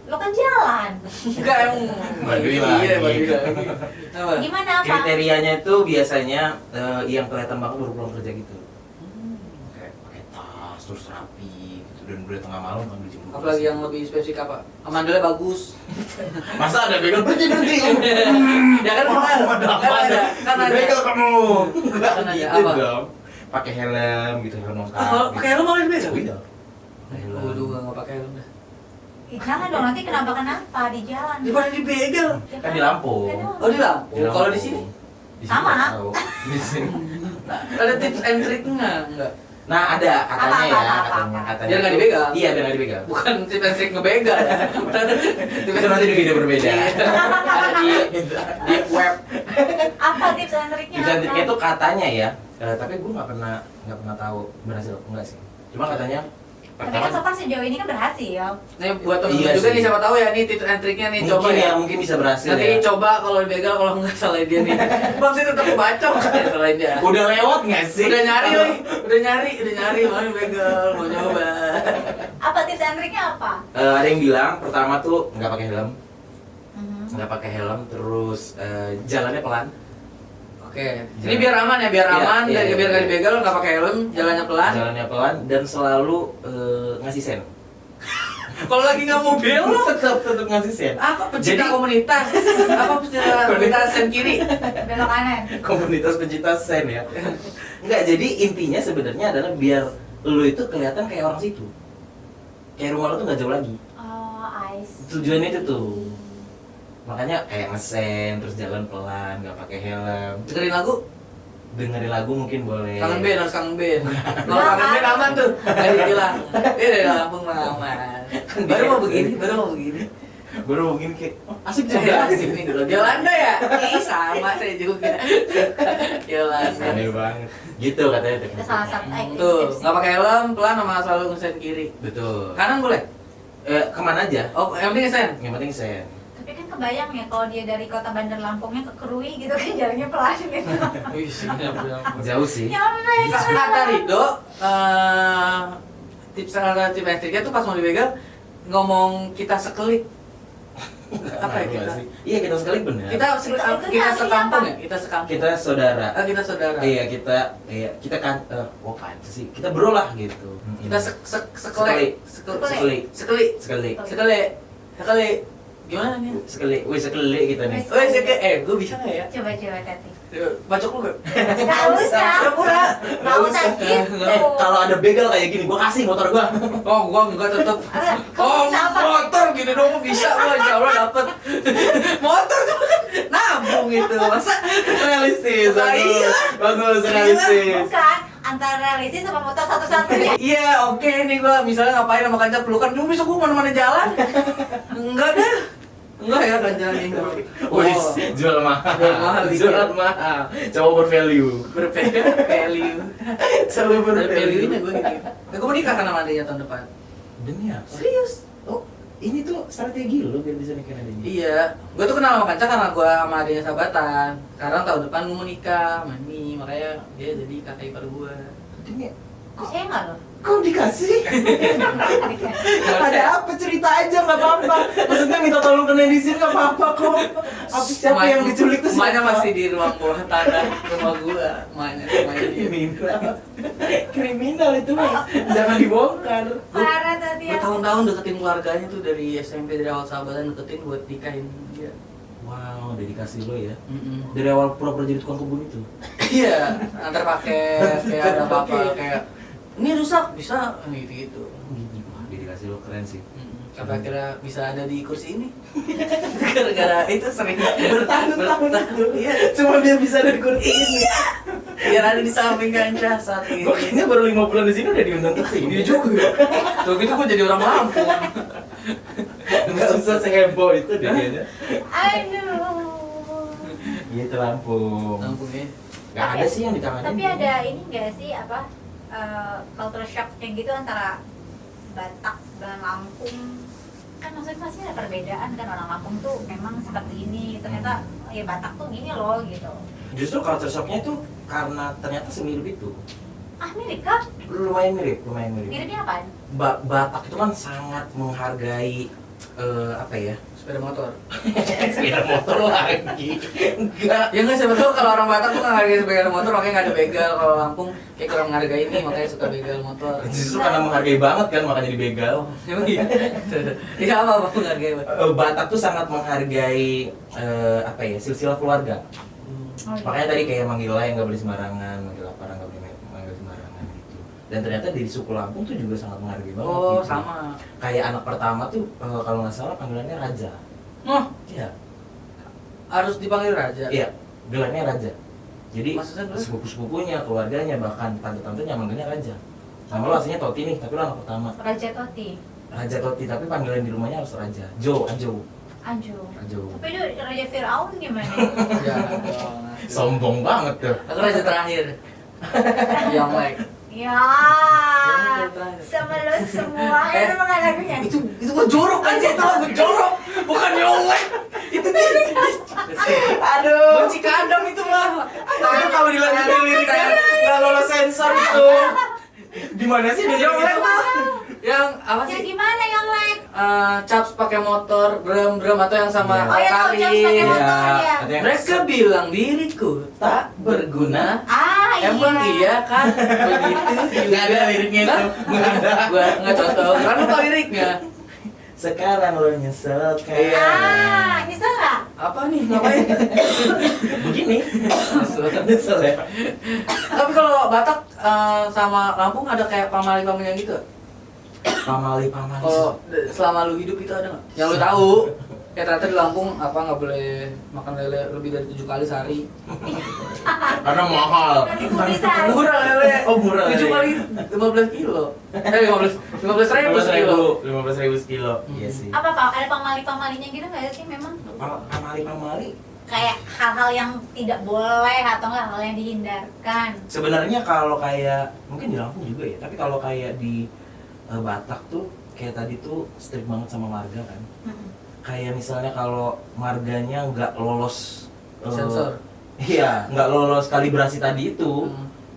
Lo kan jalan. Enggak emang. Badui Iya, lagi. badui lagi. Apa? Gimana apa? Kriterianya itu biasanya yang kelihatan banget baru pulang kerja gitu. Kayak pakai tas terus rapi gitu dan udah tengah malam kan jam 12. Apalagi yang lebih spesifik apa? Amandalnya bagus. Masa ada begal berhenti. Ya kan ada. Begal kamu. Enggak Kan ada gitu apa? dong. Pakai helm gitu, helm lengkap. Kalau pakai helm malah dibegal. Iya. Gue juga nggak pakai helm dah. Jangan dong, nanti kenapa di jalan. Daripada dibegal. Ya Kan di Lampung. Oh di Lampung. Kalau di sini Di sini Sama. nggak tahu. Di sini. ada tips and triknya enggak? Nah ada katanya Apa, ya, apa, katanya. apa? Katanya Biar nggak tuh- dibegal. Iya, biar nggak dibegal. Bukan tips and trik ngebegal ya. Itu nanti di video berbeda. Iya. Ada di web. Apa tips dan triknya? Di cantiknya itu katanya ya, tapi gue nggak pernah tahu berhasil atau enggak sih. Cuma katanya Tapi kan so far sejauh ini kan berhasil. Nih buat temen-temen Iya juga sih. nih siapa tahu ya nih tips and triknya nih mungkin coba ya, ya. mungkin bisa berhasil Nanti ya. coba kalau dibegal kalau nggak salah dia nih. Bang sih tetap bacok selain dia. Udah lewat nggak sih? Udah nyari lagi, udah nyari mana begal mau nyoba. Apa tips and triknya apa? Ada yang bilang pertama tuh nggak pakai helm, Mhm. nggak pakai helm, terus jalannya pelan. Oke, ini biar aman ya, biar Iya, aman, iya, biar iya. nggak dibegal, nggak pakai helm, jalannya pelan. Jalannya pelan dan selalu ngasih sen. Kalau lagi nggak mau belok, tetap ngasih sen. apa pecinta Jadi- komunitas? Apa pecinta komunitas sen kiri? Belok kanan. Komunitas pencinta sen ya. Enggak, jadi intinya sebenarnya adalah biar lu itu kelihatan kayak orang situ. Kayak rumah lu tuh nggak jauh lagi. Oh, I see. Tujuannya itu tuh. Makanya kayak ngesen terus jalan pelan, nggak pakai helm. Dengerin lagu, Dengerin lagu mungkin boleh. kangen band harus kangen band. Kalau kangen band aman tuh, nggak dibilang. Dia dari Lampung mah aman. Baru mau begini. Baru mungkin kayak asik Coba juga. asik nih dulu. Yolanda ya? Ih sama saya juga. Yolanda. Aneh banget. Gitu katanya. Itu salah satu Tuh, nggak pakai helm, pelan sama selalu ngesen kiri. Betul. Kanan boleh? Kemana aja? Oh, yang penting ngesen. Yang penting sen. Tapi kan kebayang ya kalau dia dari kota Bandar Lampungnya ke Krui gitu kan jalannya pelan gitu. Wih, Jauh sih. Ya ampun. kata Rido, tips salah tips and triknya tuh pas mau dibegal ngomong kita sekelik. Apa ya kita? Iya, kita sekali benar. Kita Itu sekampung apa? ya, kita sekampung. Kita saudara. Kita saudara. Iya, kita kan kan sih. Kita bro lah gitu. Kita sekelik. Sekeli. Gimana nih? Sekeli kita nih. Gue bisa nggak ya? Coba Tati. Bacok lu gak? Nggak usah. Pura-pura. Nggak usah gitu. Kalau ada begal kayak gini, gua kasih motor gua. Oh, gua enggak tetep. Kamu kenapa? Motor gini dong bisa gua insyaallah dapet. Motor tuh kan nabung itu. Masa Realistis. Nah, iya. Bagus, realistis. Bukan antara realistis sama motor satu-satunya. iya, oke nih gua misalnya ngapain sama kanca pelukan, cuma bisa gua mana-mana jalan. Enggak dah. Enggak ya kanca nih. Wis, jual mahal. Jual mahal. Coba bervalue. Bervalue. Coba Value-nya gua gitu. Gua mau nikah kan sama adanya tahun depan. Demi apa? Serius? Oh, ini tuh strategi lo biar bisa nikahin adanya. Iya, gue tuh kenal sama Kanca karena gue sama adanya sahabatan. Sekarang tahun depan gue mau nikah, mami, makanya dia jadi kakak ipar gue. Demi Saya nggak loh. kok dikasih? Ada apa cerita aja nggak apa-apa. Maksudnya minta tolong ke netizen nggak apa-apa kok. Apa siapa yang diculik tuh Emaknya siapa? masih di ruang bawah tanah rumah gue, emaknya dia. Kriminal. Kriminal itu mas. Jangan dibongkar. Parah Tati Gue ya. tahun-tahun deketin keluarganya tuh dari SMP, dari awal sahabatan deketin buat nikahin dia. Wow, dedikasi lo ya. Mm-mm. Dari awal pura-pura jadi tukang kebun itu. Iya, antar paket, kayak ada apa-apa, kayak ini rusak, bisa, gitu-gitu. Wah, dedikasi lo keren sih. Sampai akhirnya bisa ada di kursi ini. Gara-gara itu sering Bertahun-tahun itu. Iya, Cuma biar bisa ada di kursi ini. biar ada di samping Kanca saat ini. Gue kayaknya baru 5 bulan di sini udah diundang ke sini. Iya juga. Tuh gitu gue jadi orang Lampung. Enggak usah seheboh itu deh kayaknya. Aduh. Gitu Lampung. Lampung ya. Gak ada sih yang dikangenin. Tapi ada ini nggak sih apa culture shock kayak gitu antara Batak dan Lampung? Kan maksudnya pasti ada perbedaan kan, orang Lampung tuh memang seperti ini, ternyata ya Batak tuh gini loh gitu. Justru culture shocknya tuh karena ternyata semirip itu. Ah mirip kah? Lumayan mirip. Miripnya apaan? Batak itu kan sangat menghargai apa ya? Sepeda motor. Sepeda motor lagi. Enggak. Ya nggak, siapa tahu kalau orang Batak tuh nggak hargai sepeda motor makanya nggak ada begal. Kalau Lampung kayak kurang menghargai ini makanya suka begal motor. Justru karena menghargai banget kan makanya jadi begal. Emang iya. Iya apa menghargai? Batak tuh sangat menghargai apa ya? Silsilah keluarga. Oh, iya. Makanya tadi kayak manggil lain nggak boleh sembarangan, manggil apa nggak boleh manggil sembarangan gitu. Dan ternyata di suku Lampung tuh juga sangat menghargai banget. Oh gitu. sama. Kayak anak pertama tuh kalau nggak salah panggilannya Raja. Oh Iya. harus dipanggil raja. Iya, gelarnya Raja. Jadi Maksudnya gelar? sepupu-sepupunya, keluarganya, bahkan tante-tantenya manggilnya Raja. Sama lo aslinya Toti nih, tapi lo anak pertama. Raja Toti, Raja Toti, tapi panggilan di rumahnya harus Raja. Ajo. Anjo. Tapi itu Raja Fir'aun gimana? Ya. Sombong banget tuh. Aku raja terakhir. Yang like. Ya, sama lo semua. Itu mana lagunya? Itu mah jorok kan sih, itu lagu jorok. Bukan Yonglek. Itu dia. Aduh. Benci kadam itu mah. Tapi kalau dilanjutin liriknya nggak lolos sensor itu. Di mana sih dia Yonglek tuh. Yang apa Yang sih? gimana yang like? Caps pakai motor, drum atau yang sama Iya. Oh ya tahu Caps pakai Karin. motor ya. Mereka bilang diriku tak berguna. Ah iya. Emang iya kan? Begitu. Nggak ada liriknya itu. Nggak ada. Gua nggak contoh. Kan lupa liriknya. Sekarang lo nyesel kan? Iya. Ah, nyesel nggak? Apa nih? Ngapain? Begini. Nyesel ya. Tapi kalau Batak sama Lampung ada kayak pamali-pamali gitu? Pamali. Kalau selama lu hidup itu ada nggak? Yang lu tahu? Ya ternyata di Lampung apa nggak boleh makan lele lebih dari 7 kali sehari. Karena mahal. Bisa. Murah lele. Oh, murah 7 lele. kali 15 kilo. 15 ribu sekilo. 15.000 sekilo. Iya sih. Apa Pak? Ada pamali-pamalinya gitu nggak sih memang? Pamali. Kayak hal-hal yang tidak boleh atau nggak hal yang dihindarkan. Sebenarnya kalau kayak mungkin di Lampung juga ya, tapi kalau kayak di Batak tuh kayak tadi tuh strict banget sama marga kan. kayak misalnya kalau marganya nggak lolos Sensor. iya, nggak lolos kalibrasi tadi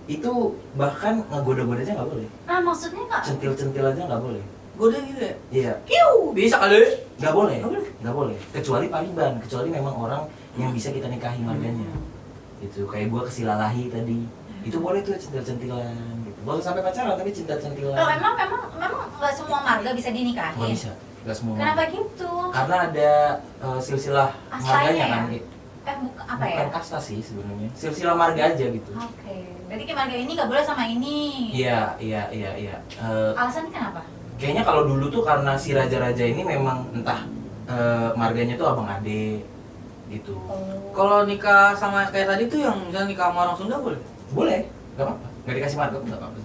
itu bahkan ngegoda-goda aja nggak boleh, Nah, maksudnya nggak? centil-centil aja nggak boleh. Goda gitu ya? Iya, Kiu, bisa kali. nggak boleh, Nggak boleh. nggak boleh. Kecuali pariban, kecuali memang orang yang bisa kita nikahi marganya. Itu kayak gua ke Silalahi tadi, itu boleh tuh centil-centilan gitu. Boleh sampai pacaran tapi centil-centilan. Oh, emang nggak semua marga bisa dinikahin? Nggak bisa, nggak semua. Kenapa gitu? Karena ada silsilah Astanya marganya ya? kan. Bukan apa ya? Bukan kasta sih sebenarnya, silsilah marga aja gitu. Oke, berarti kayak marga ini nggak boleh sama ini. Iya. Alasannya kenapa? Kayaknya kalau dulu tuh karena si raja-raja ini memang entah marganya tuh abang ade gitu. Oh. Kalau nikah sama kayak tadi tuh yang misalnya nikah sama orang Sunda boleh? Boleh, nggak apa-apa. Nggak dikasih marga pun nggak apa-apa.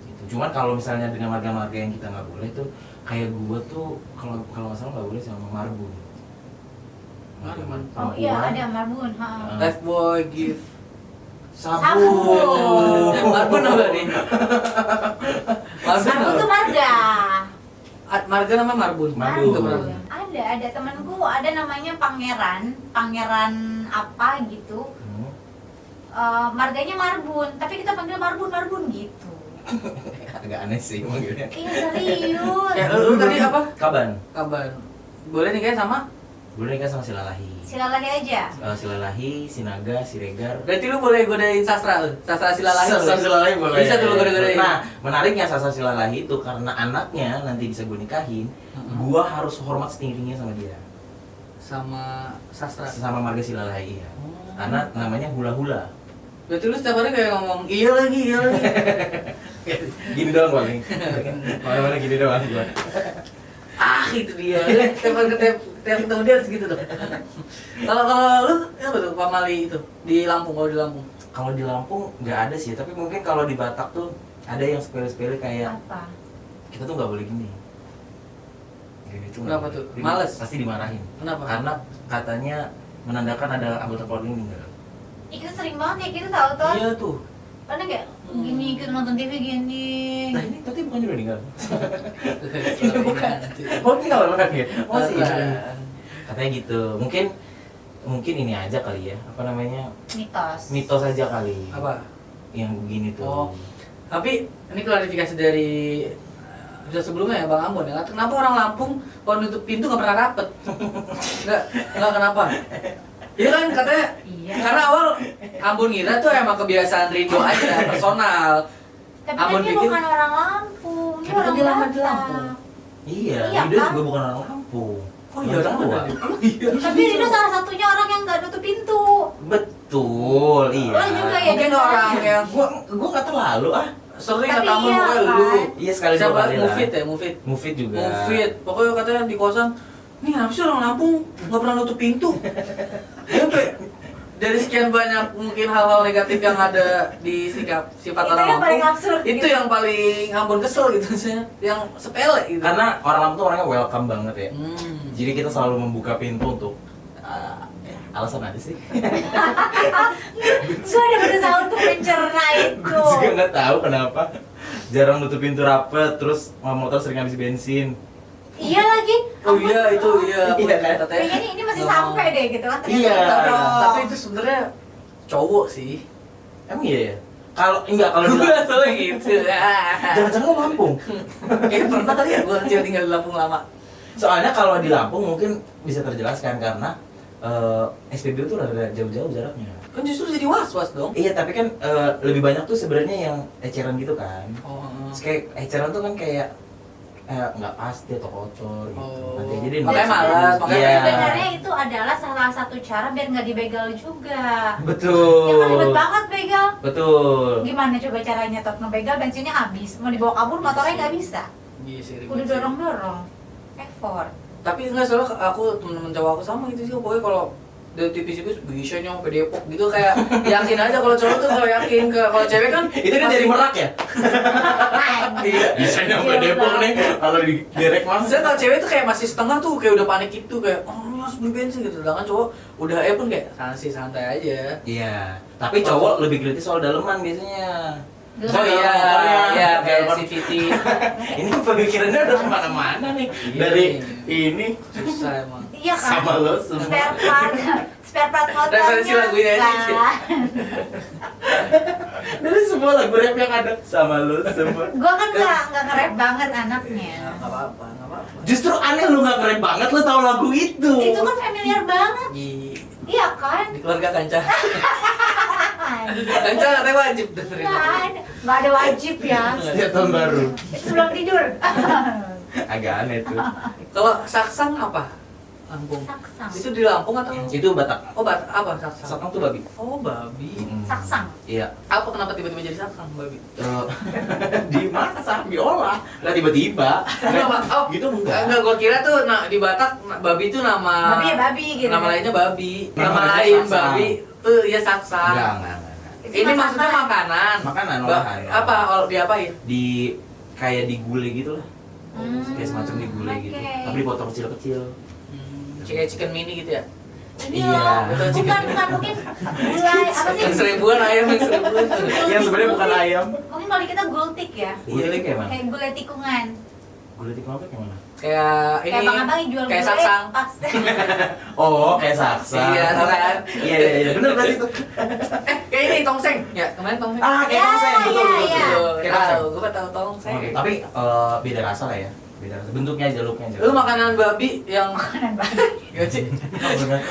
Gitu. Cuman kalau misalnya dengan marga-marga yang kita nggak boleh tuh, kayak gua tuh kalau nggak salah nggak boleh sama marbun. Marbun. Oh iya, ada marbun. Life boy gift. Sabun. Marbun apa nih? Marbun tuh marga. Marga nama Marbun. Marbun. Itu berapa? Ada temanku, ada namanya pangeran apa gitu. Marganya marbun, tapi kita panggil marbun gitu. Agak aneh sih manggilnya. Iya serius. Ya, lu tadi apa? Kaban. Kabar. Boleh nikah sama? Boleh nikah sama Silalahi. Silalahi aja. Silalahi, Sinaga, Siregar. Berarti lu boleh godain sastra lu? Sastra Silalahi. Sastra Silalahi boleh. Bisa tuh lu godain. Nah, menariknya Sastra Silalahi itu karena anaknya nanti bisa gue nikahin, gua harus hormat setinggi-tingginya sama dia. Sama sastra. Sama marga Silalahi ya. Karena namanya hula-hula. Berarti lu setiap hari kayak ngomong iya lagi. Gini doang paling. Mana-mana gini doang gua. Itu dia. Tiap ketemu dia harus gitu dong. Kalau lu apa tuh pamali itu di Lampung, kalau di Lampung? Kalau di Lampung nggak ada sih, tapi mungkin kalau di Batak tuh ada yang sepele-sepele kayak Apa? kita tuh nggak boleh gini. Gini tuh nggak Kenapa boleh. tuh? Jadi Males? Pasti dimarahin. Kenapa? Karena katanya menandakan ada anggota keluarga yang meninggal. Itu sering banget ya kita tahu tuh. Iya tuh. Karena kayak gini kita nonton TV gini. Nah ini tadi bukan juga meninggal. Bukan. Oh ini nggak benar ya? Oh sih. Bukan. Katanya gitu. Mungkin ini aja kali ya. Apa namanya? Mitos Mitos aja kali. Apa? Yang begini tuh. Oh. Tapi ini klarifikasi dari episode sebelumnya ya Bang Ambon ya. Kenapa orang Lampung kalau nutup pintu nggak pernah rapet? Nggak kenapa? Iya kan katanya. Iya. Karena awal Ambon ngira tuh emang kebiasaan Rido aja personal. Tapi Ambon kan dia pikir- bukan orang Lampung, dia Tapi kan orang dia lama di Batak. Lampung. Iya, Iya, Rido kan? juga bukan orang Lampung. Oh iya, Orang tahu Jawa. Iya. Tapi Rido salah satunya orang yang nggak nutup pintu. Betul, iya. Lo juga ya? Mungkin orang yang Gua nggak terlalu ah. sering Tapi kata Ambon iya, pokoknya kan? lu. Iya sekali dua Siapa? kali lah. Mufid ya, Mufid. Mufid juga. Mufid. Pokoknya katanya di kosan, nih kenapa sih orang Lampung nggak pernah nutup pintu? Sampai dari sekian banyak mungkin hal-hal negatif yang ada di sifat Itu orang yang paling Lampung, absurd itu gitu. yang paling Ambon kesel gitu sih, yang sepele gitu. Karena orang Lampung tuh orangnya welcome banget ya. Jadi Jadi kita selalu membuka pintu untuk alasan aja sih. Gue udah berusaha untuk mencerna itu. Gue juga nggak tahu kenapa. Jarang nutup pintu rapet, terus motor sering habis bensin. Iya lagi. oh iya itu iya. Iya kan? Katanya Kayaknya ini masih nggak mau. sampai deh gitu kan. Ternyata Iya. Tapi itu sebenarnya cowok sih. Emang iya ya? Kalau kalau di Gue soalnya gitu. jangan-jangan lo Lampung. Kayaknya pernah kali ya gue tinggal di Lampung lama. Soalnya kalau di Lampung mungkin bisa terjelaskan karena SPBU tuh rada jauh-jauh jaraknya. Kan justru jadi was-was dong. Iya, tapi kan lebih banyak tuh sebenarnya yang eceran gitu kan. Oh. Terus kayak eceran tuh kan kayak nggak pasti atau kotor gitu. Oh. Nanti jadi Makanya malas, makanya Iya. Sebenarnya itu adalah salah satu cara biar nggak dibegal juga. Betul. Ya kan ribet banget begal. Betul. Gimana coba caranya tot ngebegal, bensinnya habis, mau dibawa kabur motornya nggak bisa. Iya sih. Kudu dorong-dorong, effort. Tapi enggak, soalnya aku temen-temen cowok aku sama gitu sih, pokoknya kalau dari tipis-tipis bisa nyampe Depok gitu, kayak yakin aja. Kalau cowok tuh kalau yakin, kalau cewek kan Itu kan dari Merak ya? iya. Bisa nyampe Iya, Depok benar. nih kalau di direct mas. Maksudnya kalau cewek tuh kayak masih setengah tuh, kayak udah panik gitu, kayak oh ini harus beli bensin gitu. Sedangkan cowok udah pun kayak santai aja. Iya. Tapi cowok lebih kritis soal daleman biasanya. Oh iya, iya kayak CVT. Ini pemikirannya udah kemana-mana nih. Dari ini Susah emang. Iya kan? sama lo semua. Spare part motornya. Referensi lagunya aja sih. kan? Dari semua lagu rap yang ada sama lo semua. Gua kan nggak nge-rap banget anaknya. Nggak apa-apa, nggak apa-apa. Justru aneh lu nggak keren banget lu tahu lagu itu. Itu kan familiar banget. Iya kan? Di keluarga Kanca. Kanca katanya wajib dengerin. Nggak ada wajib ya. Setiap tahun baru. Itu sebelum tidur. Agak aneh tuh. Kalau saksang apa? Lampung. Saksang. Itu di Lampung atau? Itu Batak. Oh, apa saksang? Saksang tuh babi. Oh, babi. Saksang. Iya. Apa kenapa tiba-tiba jadi saksang babi? Dimasak, diolah. Lah tiba-tiba. Oh, Gitu enggak. Enggak, gua kira tuh di Batak babi itu nama Babi ya babi gitu. nama lainnya babi. Nama Nama lainnya lain saksang. babi tuh ya saksang. Enggak. Ini maksudnya makanan. Makanan Ba- olahan. apa diapain? Di kayak digulai gitu lah. Kayak semacam digulai oke. gitu. Tapi dipotong kecil-kecil. Kayak chicken mini gitu ya? Ini Iya. loh, Betul, bukan mungkin gulai apa sih? Yang seribuan ayam yang seribuan. Yang sebenarnya bukan ayam. Mungkin kalau di kita gultik ya. Gulai kayak mana? Kayak gulai tikungan. Gulai tikung apa kayak mana? Kayak ini. Kayak abang-abang yang jual kayak gulai. saksang. Pas. Oh, kayak saksa. Iya, kan? Iya, bener berarti itu. Kayak ini tongseng. Ya, kemarin tongseng. Ah, kayak Ya, tongseng, betul, iya, betul, iya. betul. Kayak Kayak tahu, gua tahu tongseng. Oke, tapi beda rasa lah ya. Beda rasa. Bentuknya aja, looknya aja. Lu makanan babi yang Makanan babi. Gak sih?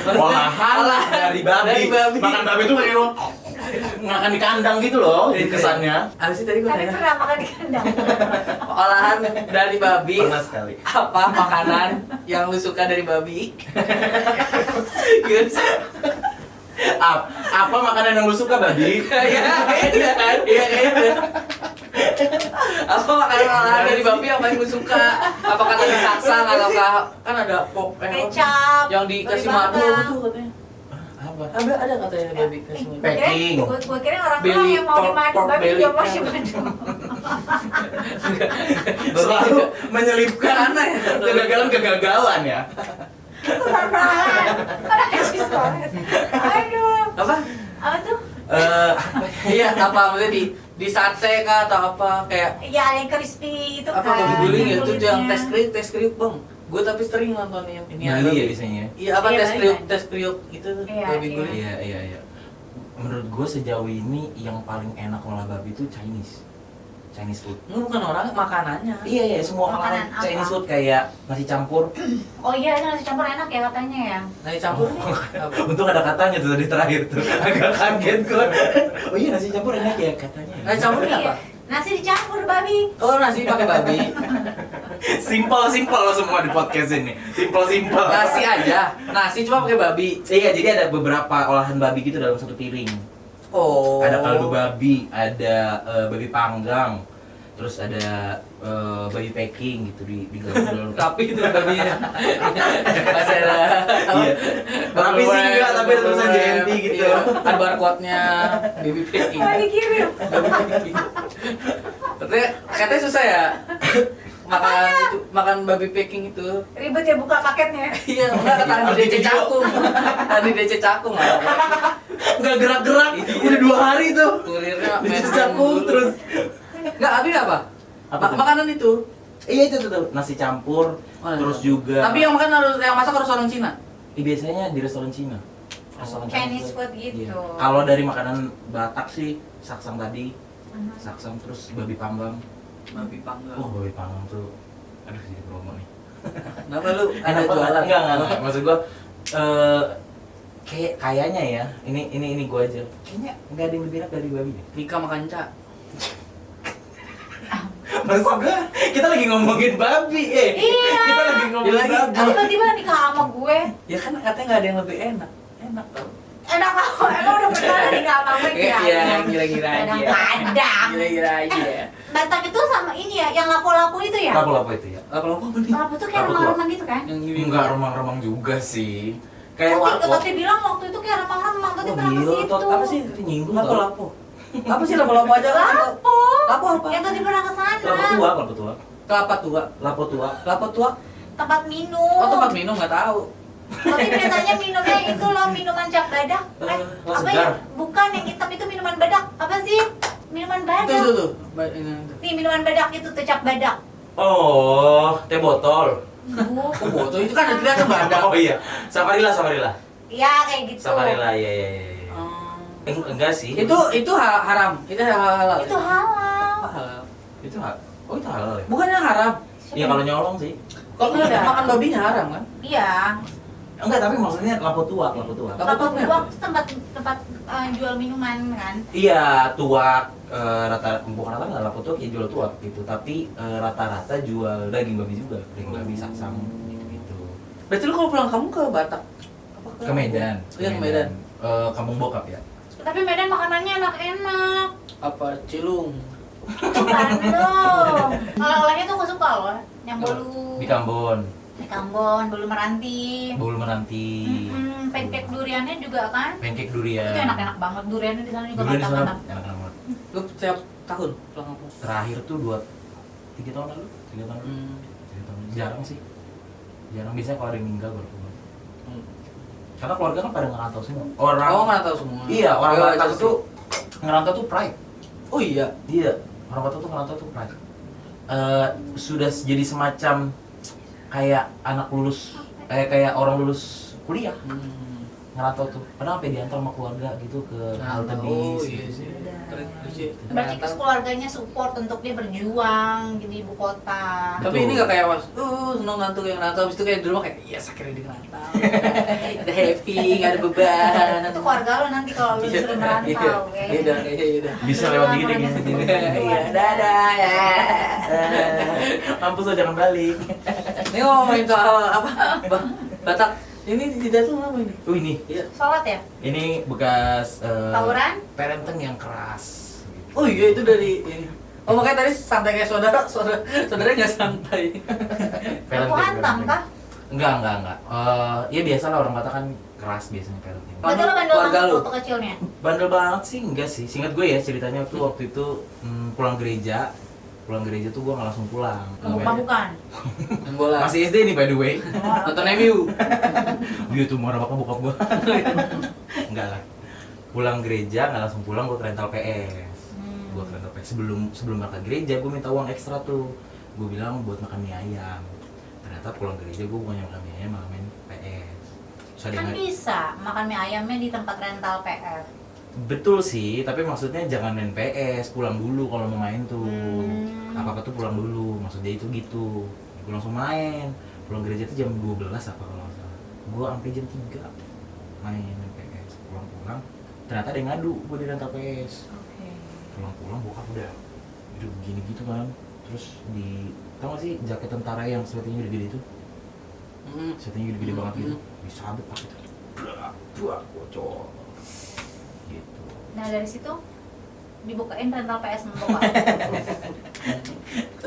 Olahan dari babi. Dari babi. Makan babi itu kayak makan di kandang gitu loh, kesannya. Apa sih tadi gua Tapi nanya? pernah makan di kandang. Olahan dari babi. Pernah sekali. Apa makanan yang lu suka dari babi? Gimana sih? Apa makanan yang lu suka, babi? Iya, itu kan? Iya, itu. Apa makanan olahan dari babi yang paling lu suka? Apakah tadi saksang ataukah kan ada Kecap. yang dikasih babi madu bakar. gitu katanya. Apa? Ada katanya babi kasih madu. Packing. Gue kira orang Belly, yang mau pork- dimadu, pork babi belly. dia mau dimadu. Selalu menyelipkan Aneh. kegagalan ya. Perlahan. Najis banget. Aduh. Apa? Apa tuh? Iya, apa maksudnya di sate kah atau apa kayak Ya ada yang crispy itu apa kan. babi guling ya itu kulitnya. yang tes kriuk bang. Gue tapi sering nonton yang ini Bali ya babi. biasanya. Iya apa Iya, Bali, kan? tes kriuk itu Iya, babi iya. guling. Iya. Menurut gue sejauh ini yang paling enak olah babi itu Chinese food. Lu bukan orang makanannya. Iya, semua Makanan makanan apa? Chinese food kayak nasi campur. Oh iya, itu nasi campur enak ya katanya ya. Nasi campur nih. Apa? Untung ada katanya tuh tadi terakhir tuh. Agak kaget gue. Oh iya, nasi campur enak ya katanya. Nasi campur ini apa? Iya. Nasi dicampur babi. Oh nasi pakai babi. Simpel lo semua di podcast ini. Simpel. Nasi aja. Nasi cuma pakai babi. Iya, jadi ada beberapa olahan babi gitu dalam satu piring. Oh. Ada kaldu babi, ada babi panggang, terus ada babi packing gitu digabung dalam. Tapi itu babinya. Masih ada. Iya. Tapi sih enggak, tapi ada tulisan JNT gitu. Iya. Ada barcode-nya baby packing. Oh dikirim. Katanya susah ya. Makan babi packing itu. Ribet ya buka paketnya. Iya, enggak kata di DC Cakung. Tadi DC Cakung Enggak gerak-gerak. Udah 2 hari tuh. Kurirnya Dicakung terus. Enggak, tapi apa? Apa tuh? Makanan itu. Iya itu tuh nasi campur, Oh, terus iya. juga. Tapi yang makan yang masak harus orang Cina. Biasanya di restoran Cina. Restoran Chinese Cina. food gitu. Iya. Kalau dari makanan Batak sih saksang tadi, saksang terus babi panggang. Babi panggang. Oh babi panggang tuh, aduh jadi promo nih. Kenapa lu ada Enak banget. jualan? Enggak. Maksud gua kayaknya ya, ini gua aja. Kayaknya nggak ada yang lebih enak dari babi deh. Rika makan ca. Maksud gua, kita lagi ngomongin babi, Iya. Kita lagi ngomongin Dia lagi- babi. Tiba-tiba nikah sama gue. Ya kan katanya nggak ada yang lebih enak. Enak tau. Enak apa? Emang udah pernah nikah sama gue Iya, kira-kira aja. Kadang-kadang. Kira-kira aja. Batak itu sama ini ya, yang lapo-lapo itu ya? Lapo-lapo itu ya. Apa apa nih? Lapo tuh kayak Lapo tua. remang-remang gitu kan? Yang ini Enggak remang-remang juga sih. Kayak Tati warkop. bilang waktu itu kayak remang-remang, Tati Oh pernah ke gila, situ. Tot. Apa sih? Itu nyinggung Lapo tau. lapo. Apa sih lapo aja kan? Lapo. Lapo apa? Yang Tati pernah ke sana. Lapo tua, lapo tua. Kelapa tua. Lapo tua. Kelapa tua. Tempat minum. Oh tempat minum nggak tahu. Tapi biasanya minumnya itu loh, minuman cap badak. Oh, Apa segar. ya? Bukan, yang hitam itu minuman badak. Apa sih? minuman Itu badak. tuh. Nih minuman badak itu tuh, cap badak. Oh, teh botol. Bu. Oh, botol itu kan ada badak. Oh iya, Saparilla. Iya kayak gitu. Saparilla, iya. Enggak sih. Itu haram. Itu halal. Itu halal. halal. itu halal ya? Bukannya haram. Iya kalau nyolong sih. Kalau Iya. makan babinya haram kan? Iya. Enggak, tapi maksudnya lampu tua. Lampu Lapak tua. buah itu tempat jual minuman kan. Iya, tuak rata bukan rata nggak lampu tuak ya jual tuak gitu, tapi rata-rata jual daging babi juga, daging babi saksang gitu. Berarti lu kalau pulang kamu ke Batak? Apa Ke Medan. Iya, ke Medan. Kampung Bokap ya. Tapi Medan makanannya enak-enak. Apa cilung? Bukan dong. Oleh-olehnya tuh aku suka loh. Yang bolu Di Kambon, di Kambon, bolu meranti. Bulu Meranti, Pancake duriannya juga kan. pancake durian. Itu enak-enak banget. Duriannya di sana juga Durian di sana mantap-mantap. enak banget. Lu setiap tahun pulang kampung? Terakhir tuh 3 tahun lalu, 3 tahun lalu. Hmm. 3 tahun. Jarang sih. Jarang, biasanya kalau ada yang meninggal baru pulang. Hmm. Karena keluarga kan pada ngerantau semua. Oh, nggak tahu semua. Iya, orang Oh, Batak iya sih. tuh ngerantau tuh pride. Oh iya. Iya, orang Batak tuh ngerantau tuh pride. Sudah jadi semacam kayak anak lulus, kayak orang lulus kuliah ngerantau tuh. Padahal sampai diantar sama keluarga gitu ke halte bis. iya sih. Berarti keluarganya support untuk dia berjuang di ibu kota. Tapi Betul. ini gak kayak was, seneng ngantuk yang ngerantau, habis itu kayak di rumah kayak, yes akhirnya di ngerantau. Udah happy, gak ada beban. Itu keluarga lo nanti kalau lu sudah merantau ya. Iya, iya. Bisa lewat dikit Keluarga gitu. support Iya, keluarga. dadah ya. Mampus lo jangan balik. Ini ngomongin soal apa? Batak. Ini tidak tuh apa ini? Oh ini, Iya. Sholat ya? ini bekas Tawuran? parenting yang keras. Gitu. Oh iya itu dari ini. Oh makanya tadi santai kayak saudara nggak santai. Aku hantam kah? Enggak. Ya biasa lah orang Batak kan keras biasanya parenting. Berarti lo bandel Keluarga banget lu? waktu kecilnya? Bandel banget sih, enggak sih. Seingat gue ya ceritanya waktu itu pulang gereja tuh gue nggak langsung pulang. Bukan. Main bola. Masih SD nih by the way. Nonton MU. Dia tuh marah bakal bokap gue. Enggak lah. Pulang gereja nggak langsung pulang, gue ke rental PS. Gue ke rental PS sebelum berangkat gereja gue minta uang ekstra tuh. Gue bilang buat makan mie ayam. Ternyata pulang gereja gue bukannya makan mie ayam, malah main PS. Terus ada Kan yang bisa makan mie ayamnya di tempat rental PS. betul sih, tapi maksudnya jangan main PS, pulang dulu kalau mau main tuh. Apa-apa tuh pulang dulu, maksudnya itu gitu. Gue langsung main. Pulang gereja tuh jam 12 apa kalau nggak salah. Gue sampai jam 3 main PS. Pulang-pulang, ternyata ada yang ngadu gue di rental PS. Oke. Pulang-pulang bokap udah begini gitu kan. Terus tau gak sih jaket tentara yang settingnya udah gede itu? Settingnya gede-gede banget gitu. Disabet pakai itu. Buat bocor. Gitu. Nah dari situ dibukain rental PS sama bokap.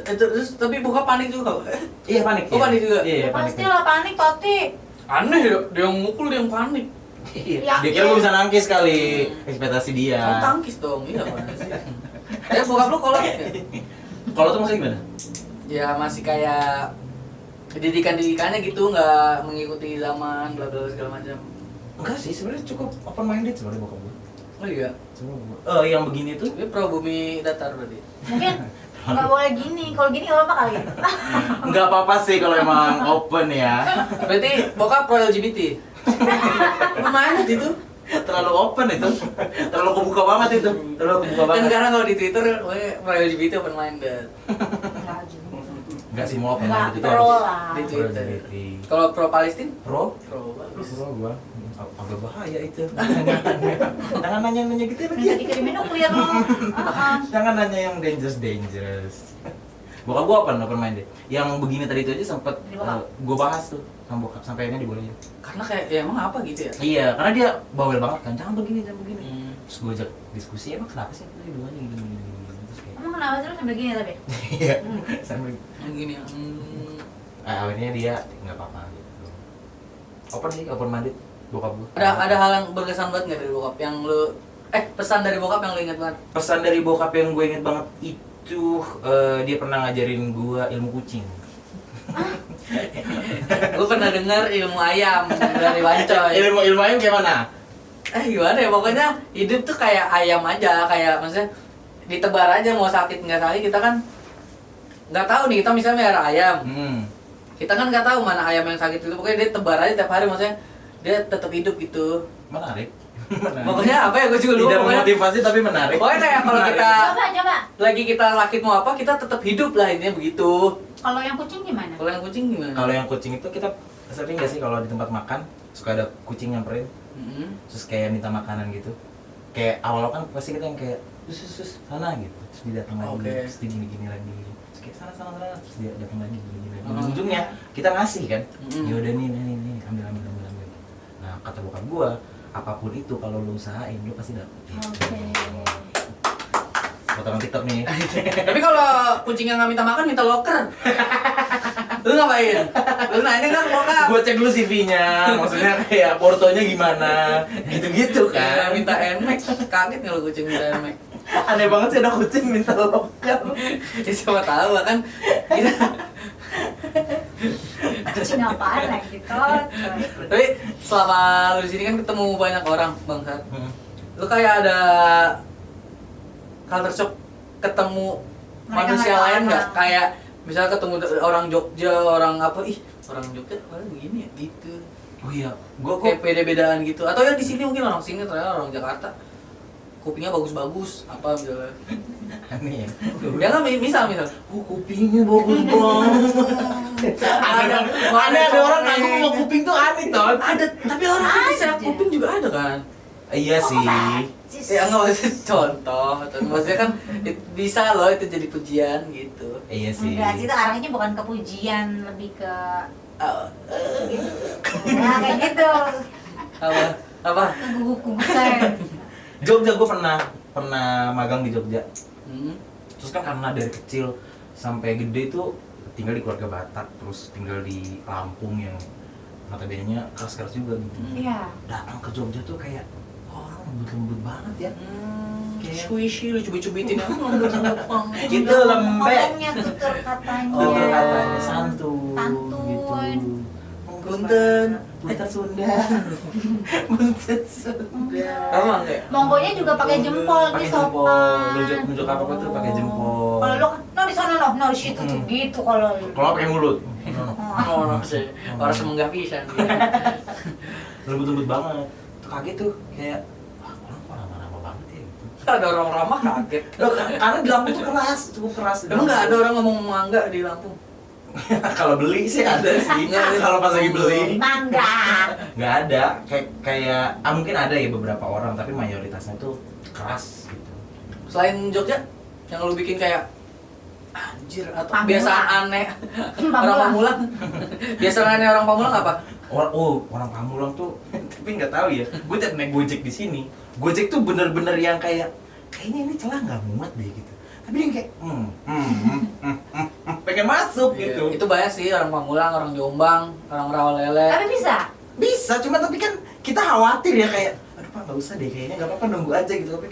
Terus tapi buka panik juga. Iya panik. Oh, panik juga? Iya, Ya panik. pasti lah panik Toti. Aneh ya, dia yang mukul dia yang panik. Iya. Ya, Dia kira iya. gue bisa nangkis kali. Ekspektasi dia. Kamu tangkis dong, iya mana sih? Bokap lu kolot ya? Kalau tuh maksudnya gimana? Ya masih kayak didikannya gitu, nggak mengikuti zaman, bla bla segala macam. Enggak sih, sebenarnya cukup open minded sebenarnya bokap gue. Oh iya, Yang begini tuh dia pro bumi datar berarti. Mungkin nggak boleh gini. Kalau gini nggak apa kali. nggak apa-apa sih kalau emang open ya. Berarti bokap pro LGBT. Mana itu? Terlalu open itu. Terlalu kebuka banget itu. Terlalu kebuka Kan banget. sekarang kalau di Twitter, pro LGBT open minded. Enggak sih mau open Nggak minded itu pro harus. lah. Di Pro Twitter. LGBT. Kalau pro Palestina? Pro? Pro bagus. Pro gua. Agak bahaya itu. Jangan nanya gitu lagi. Jadi kirimin nuklir lo. Jangan nanya yang dangerous. Bokap gua open minded. Yang begini tadi itu aja sempet Di bokap? gua bahas tuh sama bokap sampai akhirnya dibolehin. Karena kayak ya emang apa gitu ya? Iya, karena dia bawel banget kan. Jangan begini. Terus gua ajak diskusi, emang kenapa sih tadi dua gini. Terus kayak Emang kenapa sih lo sambil gini tapi? iya. Sampai Gini ya. akhirnya dia nggak apa-apa gitu. Open minded bokap gua. Ada hal yang berkesan banget nggak dari bokap yang lu pesan dari bokap yang lu inget banget? Pesan dari bokap yang gue inget banget itu dia pernah ngajarin gua ilmu kucing. Gue pernah dengar ilmu ayam dari Wancoy. Ilmu ayam gimana? Gimana ya, pokoknya hidup tuh kayak ayam aja, kayak maksudnya ditebar aja mau sakit nggak sakit, kita kan nggak tahu nih, kita misalnya melihara ayam, kita kan nggak tahu mana ayam yang sakit itu, pokoknya dia tebar aja tiap hari, maksudnya dia tetap hidup gitu. Menarik. Pokoknya apa ya, gue juga lupa. Tidak Pokoknya memotivasi tapi menarik. pokoknya kayak kalau Menarik. kita Coba. lagi kita sakit mau apa, kita tetap hidup lah, intinya begitu. Kalau yang kucing gimana? Kalau yang kucing gimana? Kalau yang kucing itu kita sering nggak sih kalau di tempat makan suka ada kucing nyamperin, terus kayak minta makanan gitu. Kayak awal kan pasti kita yang kayak sus sana gitu, terus dia datang lagi, Oke. terus dia gini lagi, terus kayak sana, terus dia datang lagi gini lagi. Ujungnya kita ngasih kan, ya udah nih, ambil. Nah kata bokap gua, apapun itu kalau lu usahain lu pasti dapet. Oke. Potongan TikTok nih. Tapi kalau kucing yang nggak minta makan, minta loker. Lu ngapain? Lu nanya nggak ke bokap? Gua cek dulu CV-nya, maksudnya kayak portonya gimana, gitu Kayak kan. minta NMAX, kaget nggak lu kucing minta NMAX? Aneh banget sih ada kucing minta loker. Ya siapa tahu lah kan kita. Kucing apaan lagi coy? Tapi selama lu di sini kan ketemu banyak orang, Bang Sat. Lu kayak ada culture shock ketemu Mereka manusia nggak lain tahu nggak? orang. Kayak misalnya ketemu orang Jogja, orang apa, orang Jogja orang begini ya gitu. Oh iya, gua Kayak beda-bedaan gitu. Atau ya di sini mungkin orang sini ternyata orang Jakarta kupingnya bagus-bagus apa misalnya. aneh ya. Ya nggak, misal Kupingnya bagus banget. Ada orang ngaku sama kuping tuh aneh toh. ada, tapi orang itu sehat kuping juga ada kan. Iya sih. Ya nggak maksudnya contoh, atau maksudnya kan bisa loh itu jadi pujian gitu. Iya sih. Enggak sih, itu arahnya bukan ke pujian, lebih ke Ah, nah kayak gitu. apa? Ke gugup-gugupan. Jogja gue pernah magang di Jogja. Hmm. Terus kan karena dari kecil sampai gede tuh tinggal di keluarga Batak, terus tinggal di Lampung yang notabene-nya keras-keras juga gitu. Iya. Datang ke Jogja tuh kayak orang lembut-lembut banget ya. Kayak- Squishy, lu cubit-cubitin aku lembut-lembut banget. Gitu lembek. Ngomongnya tutur katanya. Tutur katanya santuy. Santuy. Gitu. Punten. Punten Sunda. Punten Sunda. Emang kayak Monggonya juga pakai jempol Pakai di jempol. sopan. Nunjuk apa tuh pakai jempol. Kalau lu no di sana no di situ tuh gitu kalau lu. Kalau pakai mulut. oh, no, sih. Orang semua nggak bisa. Lembut-lembut banget. Tuh kaget tuh kayak wah, orang kok ramah-ramah banget ya gitu. Ada orang ramah kaget. Loh, karena di Lampung tuh keras, cukup keras. Emang nggak ada orang ngomong mangga di Lampung? Kalau beli sih ada sih. Kalau pas lagi beli Mangga. nggak ada. Kayak mungkin ada ya beberapa orang, tapi mayoritasnya tuh keras gitu. Selain Jogja, yang lu bikin kayak anjir atau Pamulang. kebiasaan aneh orang Pamulang. Pamulang? Biasaan aneh orang Pamulang apa? Orang Pamulang tuh tapi nggak tahu ya. Gue tiap naik Gojek di sini, Gojek tuh bener-bener yang kayaknya ini celah nggak muat deh gitu. Tapi dia kayak pengen masuk Iya, gitu. itu banyak sih orang Pamulang, orang Jombang, orang Rawalele. Tapi bisa. Bisa, cuma tapi kan kita khawatir ya kayak aduh Pak nggak usah deh, kayaknya nggak apa-apa nunggu aja gitu. Tapi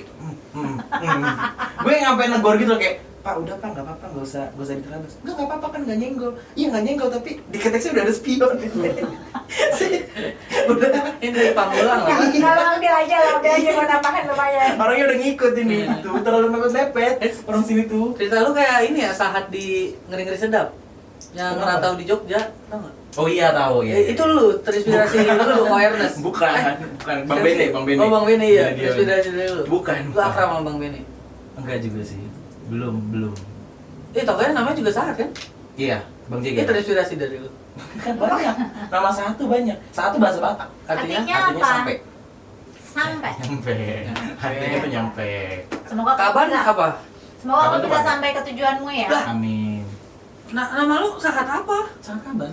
gue yang sampai negor gitu loh, kayak Pak udah Pak nggak apa-apa, nggak usah diterabas. Nggak apa-apa kan nggak nyenggol. Iya nggak nyenggol, tapi di keteknya udah ada spion. Udah Ini dari Pamulang lah. Kalau ambil aja mau nambahin lumayan. orangnya udah ngikut ini gitu, terlalu mepet orang sini tuh. Cerita lu kayak ini ya, Sahat di Ngeri-Ngeri Sedap yang Kenapa? ngerantau di Jogja, tau gak? Oh iya tahu ya. Itu lu, terinspirasi lu awareness. Bukan Bang Bene. Oh Bang Bene iya, Dia. inspirasi dari lu. Bukan. Lu akrab sama Bang Bene? Enggak juga sih. Belum. Tau kan namanya juga Sahat kan? Iya, Bang Itu Jega. terinspirasi dari lu. Kan banyak. Nama satu banyak. Satu bahasa Batak. Artinya? Artinya Artinya apa? sampai. Sampai. Nyampe. Artinya tuh nyampe. Semoga Kapan bisa. apa? Semoga Kapan kau tuh, bisa Pak? sampai ke tujuanmu ya. Lah. Amin. Nah, nama lu Sahat apa? Sangkaban.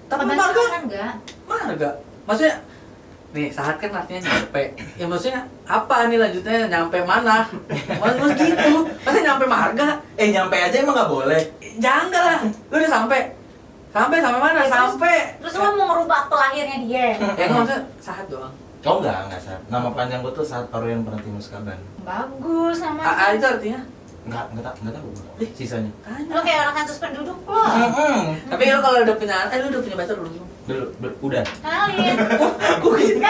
Tapi Kapan marga? kan enggak? Marga. Maksudnya nih, Sahat kan artinya nyampe. Ya maksudnya apa nih lanjutnya, nyampe mana? Maksud gitu. Masa nyampe marga? Nyampe aja emang nggak boleh. Jangan lah. Lu udah sampai. Sampai mana? Terus- Sampai. Terus lo mau ngerubah akte lahirnya dia. Ya nggak, maksudnya Sahat doang. Oh enggak saat. Nama panjang gue tuh Saat Parwen Prantinus Kaban. Bagus sama. Itu artinya? Enggak tahu. Sisanya. Tanya. Lo kayak orang sensus penduduk lo. Hmm. Tapi lu kalau udah punya lu udah punya pacar belum? Udah. Kenalin. Kok gitu?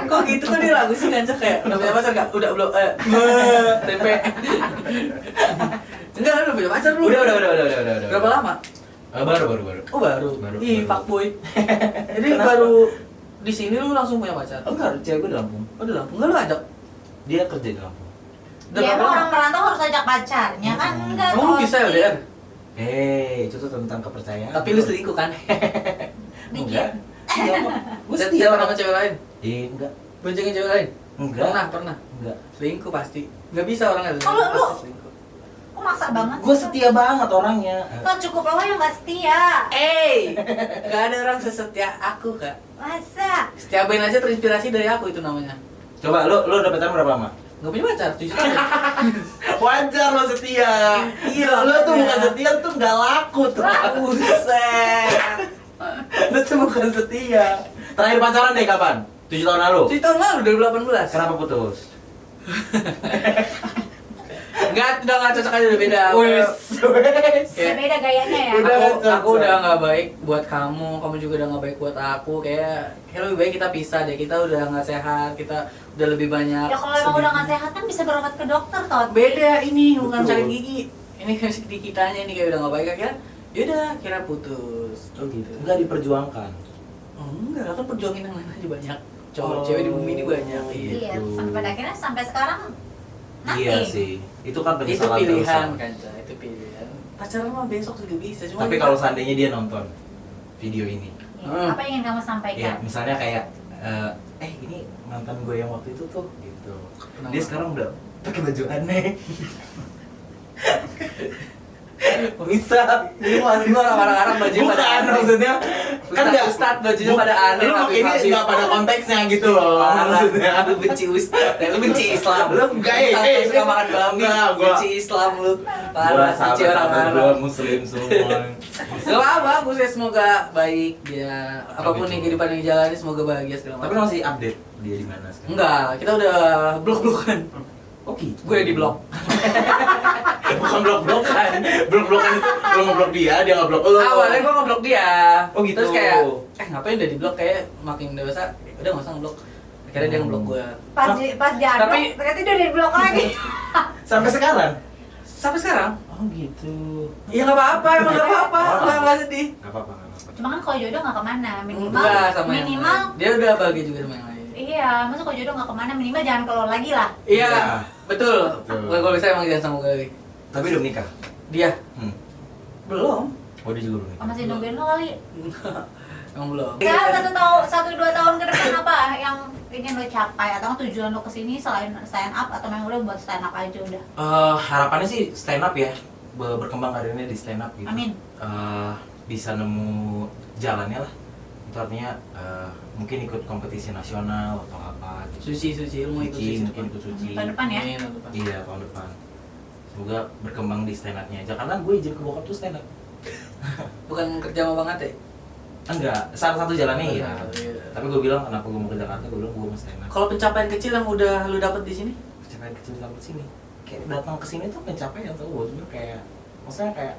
Kok gitu kan dia lagu sih ngancak kayak udah punya pacar nggak? Udah belum? Tempe. Enggak, udah punya pacar lu. Udah. Berapa lama? Baru. Oh baru. Baru. Ih, fuckboy. Jadi baru di sini lu langsung punya pacar? Enggak, cewek gue di Lampung. Oh di Lampung. Enggak lu ajak? Dia kerja di Lampung. Udah Ya berapa emang lama? orang merantau harus ajak pacarnya kan enggak. Kamu lu bisa LDR? Itu tuh tentang kepercayaan. Tapi lu selingkuh kan? Enggak. Gue Dan setia sama cewek lain? enggak. Boncengin cewek lain? Enggak. Pernah. Enggak. Selingkuh pasti. Nggak bisa orang LDR. Kalau lu- Pasti selingkuh. Kok maksa banget Gue setia banget orangnya. Kan cukup lo yang nggak setia. Gak ada orang sesetia aku kak. Masa? Setiap band aja terinspirasi dari aku itu namanya. Coba lu udah pacaran berapa lama? Gak punya pacar, 7 tahun. Wajar lo setia. Iya, Lo tuh makanya. bukan setia, lo tuh nggak laku tuh. Buset. Lo tuh bukan setia. Terakhir pacaran deh kapan? 7 tahun lalu. 7 tahun lalu, 2018. Kenapa putus? Enggak, udah gak cocok aja, udah beda. Wes. Ya, beda gayanya ya. Udah. Aku udah gak baik buat kamu juga udah gak baik buat aku. Kayak lebih baik kita pisah deh, kita udah gak sehat, kita udah lebih banyak Ya kalau emang udah nggak sehat kan bisa berobat ke dokter toh. beda ini, bukan Betul. sakit gigi. Ini kan di kitanya ini kayak udah gak baik, akhirnya yaudah, kira putus. Oh gitu. Enggak diperjuangkan. Oh, enggak, kan perjuangin yang lain aja banyak. Cowok, Oh, cewek di bumi ini banyak. gitu. Iya, sampai pada akhirnya sampai sekarang nanti. Iya sih. Itu kan Itu penyesalan pilihan terusan. kan, Ca. Itu pilihan. Pacaran mah besok juga bisa, cuma Tapi kita- kalau seandainya dia nonton video ini, Ya, apa yang ingin kamu ya sampaikan? misalnya kayak ini mantan gue yang waktu itu tuh gitu. Kenapa? Dia sekarang udah pakai baju aneh. Bisa. Ini masih orang-orang Arab bajunya pada Bukan aneh. maksudnya kan nggak Ustad bajunya pada aneh. Lu tapi ini nggak pada konteksnya gitu loh. Maksudnya Lu benci Ustad, lu benci Islam. Lu enggak, suka makan babi. enggak, gua- Benci Islam lu. gua Parah, benci orang sahabat gue Arab. muslim semua. Gak apa-apa, aku sih semoga baik dia. Apapun gitu. yang kehidupan yang dijalani semoga bahagia segala Tapi macam. masih update dia di mana sekarang? Enggak, kita udah blok-blokan. Oh gitu. Gue di blok. Bukan blok-blokan. Blok-blokan itu lu ngeblok dia ngeblok lu. Awalnya gue ngeblok dia. Oh, gitu. Terus kayak, ngapain udah di blok, kayak makin dewasa, udah nggak usah ngeblok. Akhirnya dia ngeblok gue. Pas dia Tapi- berarti dia udah di blok lagi. Sampai sekarang. Sampai sekarang? Oh gitu. Iya nggak apa-apa, emang nggak apa-apa, nggak sedih. Gak apa-apa, gak apa-apa. Cuma kan kalau jodoh nggak kemana, minimal Enggak sama yang minimal lain. Dia udah bahagia juga sama yang lain. iya, masa kalau jodoh nggak kemana minimal jangan keluar lagi lah. Iya, Iya. betul. Betul. Kalau bisa emang jangan sama gue lagi. Tapi udah menikah? Dia Hmm. belum. Oh dia juga belum Oh, menikah. masih nungguin lo kali. Emang belum. Ya, 1-2 tahun ke depan apa yang ingin lo capai atau tujuan lo kesini selain stand up atau memang udah buat stand up aja udah? Harapannya sih stand up ya, berkembang karirnya di stand up gitu. Amin. Bisa nemu jalannya lah. Itu artinya mungkin ikut kompetisi nasional atau apa gitu. Suci, lu mau ikut Suci, suci mungkin ikut suci. Tahun depan ya? Amin, tahun depan. Iya, tahun depan. Semoga berkembang di stand up-nya aja karena gue izin ke bokap tuh stand up. Bukan kerja sama Bang Ate? Enggak, salah satu jalannya iya. Iya. Tapi gue bilang kenapa gue mau ke Jakarta, gue bilang gue mau stand up. Kalau pencapaian kecil yang udah lu dapet di sini? Pencapaian kecil sampai sini. Kayak datang ke sini tuh pencapaian tuh buat gue kayak maksudnya kayak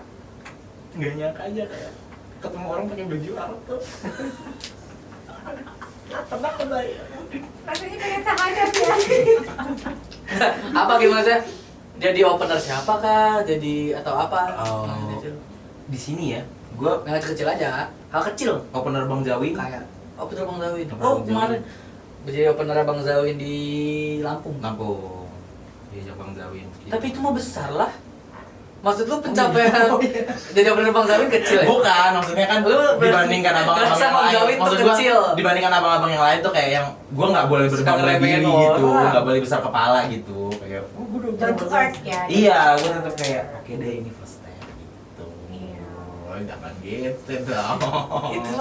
nggak nyangka aja kayak ketemu orang pakai baju Arab tuh. Pernah kebayang. Rasanya pengen sama aja ya. Apa gimana sih? Jadi opener siapa kah? Jadi atau apa? Oh. Nah, kecil. Di sini ya, gue Yang kecil-kecil aja. Hal kecil. opener Bang Jawi Kayak opener Bang Zawin. Opener Oh, Bang kemarin jadi opener Bang Zawin di Lampung. Lampung. Iya, Bang Zawin. Tapi itu mah besar lah. Maksud lu pencapaian jadi opener Bang Zawin kecil ya? Bukan, maksudnya kan Lu dibandingkan abang-abang ngerasa yang Bang lain. Zawin tuh Maksud gua, kecil. dibandingkan abang-abang yang lain tuh kayak yang gua nggak boleh Suka berbangga ngeremehin diri gitu, orang. nggak boleh besar kepala gitu. Kayak Down to earth ya. iya, gua tetap kayak oke deh ini first step gitu. Iya. Oh, jangan gitu dong. Itu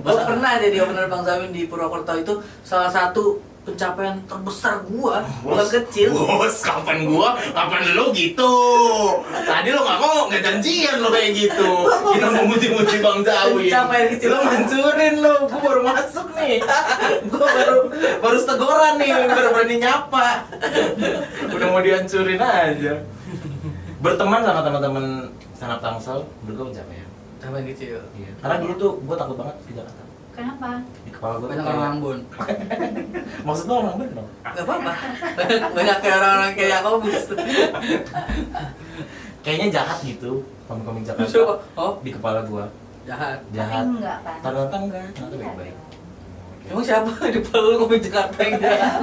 gua pernah jadi opener Bang Zawin di Purwokerto, itu salah satu pencapaian terbesar gua, bukan kecil. Bos, kapan lu gitu? Tadi lu nggak mau, nggak janjian lo kayak gitu. Kita mau muji-muji Bang Jawi. Pencapaian kecil. Lu ngancurin lu, gua baru masuk nih. Gua baru teguran nih, baru berani nyapa. Udah mau dihancurin aja. Berteman sama teman-teman stand up Tangsel, menurut gua pencapaian. Apa yang kecil? Iya. Karena dulu tuh gue takut banget ke Jakarta. Kenapa? Di kepala gue Banyak orang Ambon. Maksud lo orang bener? Gak apa-apa. Banyak kayak orang-orang kayak aku bis. Kayaknya jahat gitu, komik-komik Jakarta. Siapa? Oh, Di kepala gue jahat. jahat. Tapi enggak kan? Ternyata enggak, ternyata Iya baik-baik. dong. Emang siapa di Palu komik Jakarta yang jahat?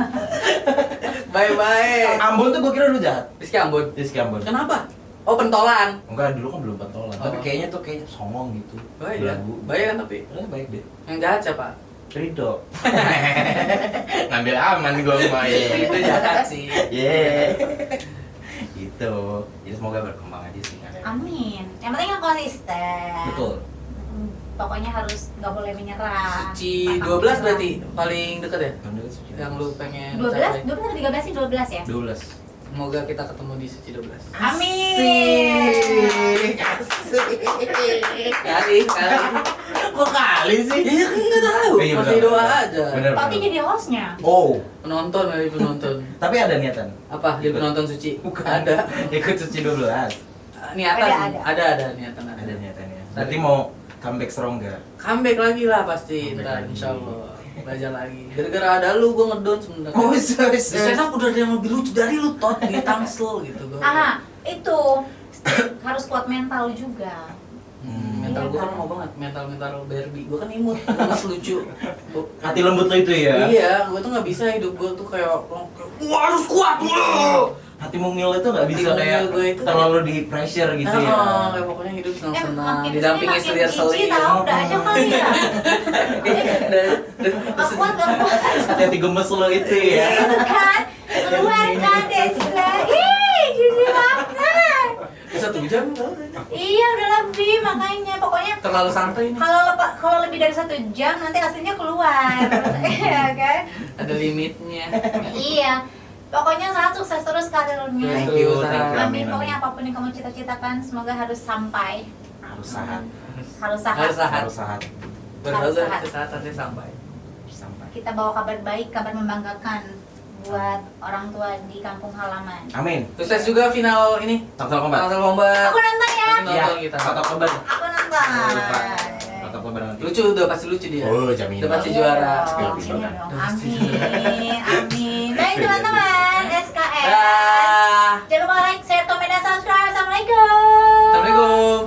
Bye-bye. Ambon tuh gue kira lu jahat. Rizky Ambon. Rizky Ambon. Kenapa? Oh, pentolan. Enggak, dulu kan belum pentolan. Tapi Oh. kayaknya tuh kayak songong gitu. Baik ya? Belagu. Baik kan tapi? Ternyata baik deh. Yang jahat siapa? Ridho. Ngambil aman gue main. Itu jahat sih. Yeay. Gitu. Jadi semoga berkembang aja sih. Amin. Yang penting kan konsisten. Betul. Pokoknya harus nggak boleh menyerah. Suci 12 berarti paling dekat ya? Yang lu pengen 12, capai? 12 atau 13 sih? 12 ya? 12. Semoga kita ketemu di Suci 12. Amin. Kali. Kok kali sih? Iya kan nggak tahu. Iya, Masih benar, doa benar. aja. Benar. Pati jadi hostnya. Oh, Penonton dari penonton. tapi ada niatan. Apa? Di penonton suci? Bukan. Ada. Ikut suci 12. Niatan. Ada. Ada niatan. Ada niatannya. Berarti mau comeback strong gak? Comeback lagi lah pasti. Comeback Ntar lagi. insyaallah. Belajar lagi. Gara-gara ada lu gue ngedon sebenarnya. Oh, Di stand up udah ada yang lebih lucu dari lu tot di Tangsel gitu gua. Aha, itu harus kuat mental juga. Mental gue kan mau banget, mental Barbie. Gue kan imut, gue masih lucu. Hati lembut lo itu ya? Iya, gue tuh nggak bisa hidup gue tuh kayak wah harus kuat lu. Hati mungil itu nggak Hati bisa kayak mungil gue itu terlalu di pressure gitu ya? Kayak pokoknya hidup senang-senang, makin didampingi kesini makin selir-selir. jijik tau, udah aja kali ya. Gak kuat, gak kuat. Hati-hati gemes lo itu ya? Itu kan, keluar kan Desla. Ih, jijik banget. 1 jam tau kan? Iya, udah lebih makanya. Pokoknya Terlalu santai nih. kalau lebih dari 1 jam nanti hasilnya keluar. Iya kan? Ada limitnya. Iya. Pokoknya sangat sukses terus karirnya. Thank you, thank you. Amin. Amin, Pokoknya amin. apapun yang kamu cita-citakan, semoga harus sampai. Harus sahat. Harus sehat. Harus sehat. Harus sahat. Berdoa sehat. saat nanti sampai. Sampai. Kita bawa kabar baik, kabar membanggakan buat orang tua di kampung halaman. Amin. Sukses juga final ini. Tangsel Kombat. Tangsel Kombat. Aku nonton ya. Nanti nonton kita. Kota Kombat. Aku nonton. Jangan lupa. Kota Kombat nanti. Lucu udah pasti lucu dia. Oh, jaminan. Udah pasti Iya juara. dong, Iya, iya bisa. dong. Amin. Amin. Baik teman-teman.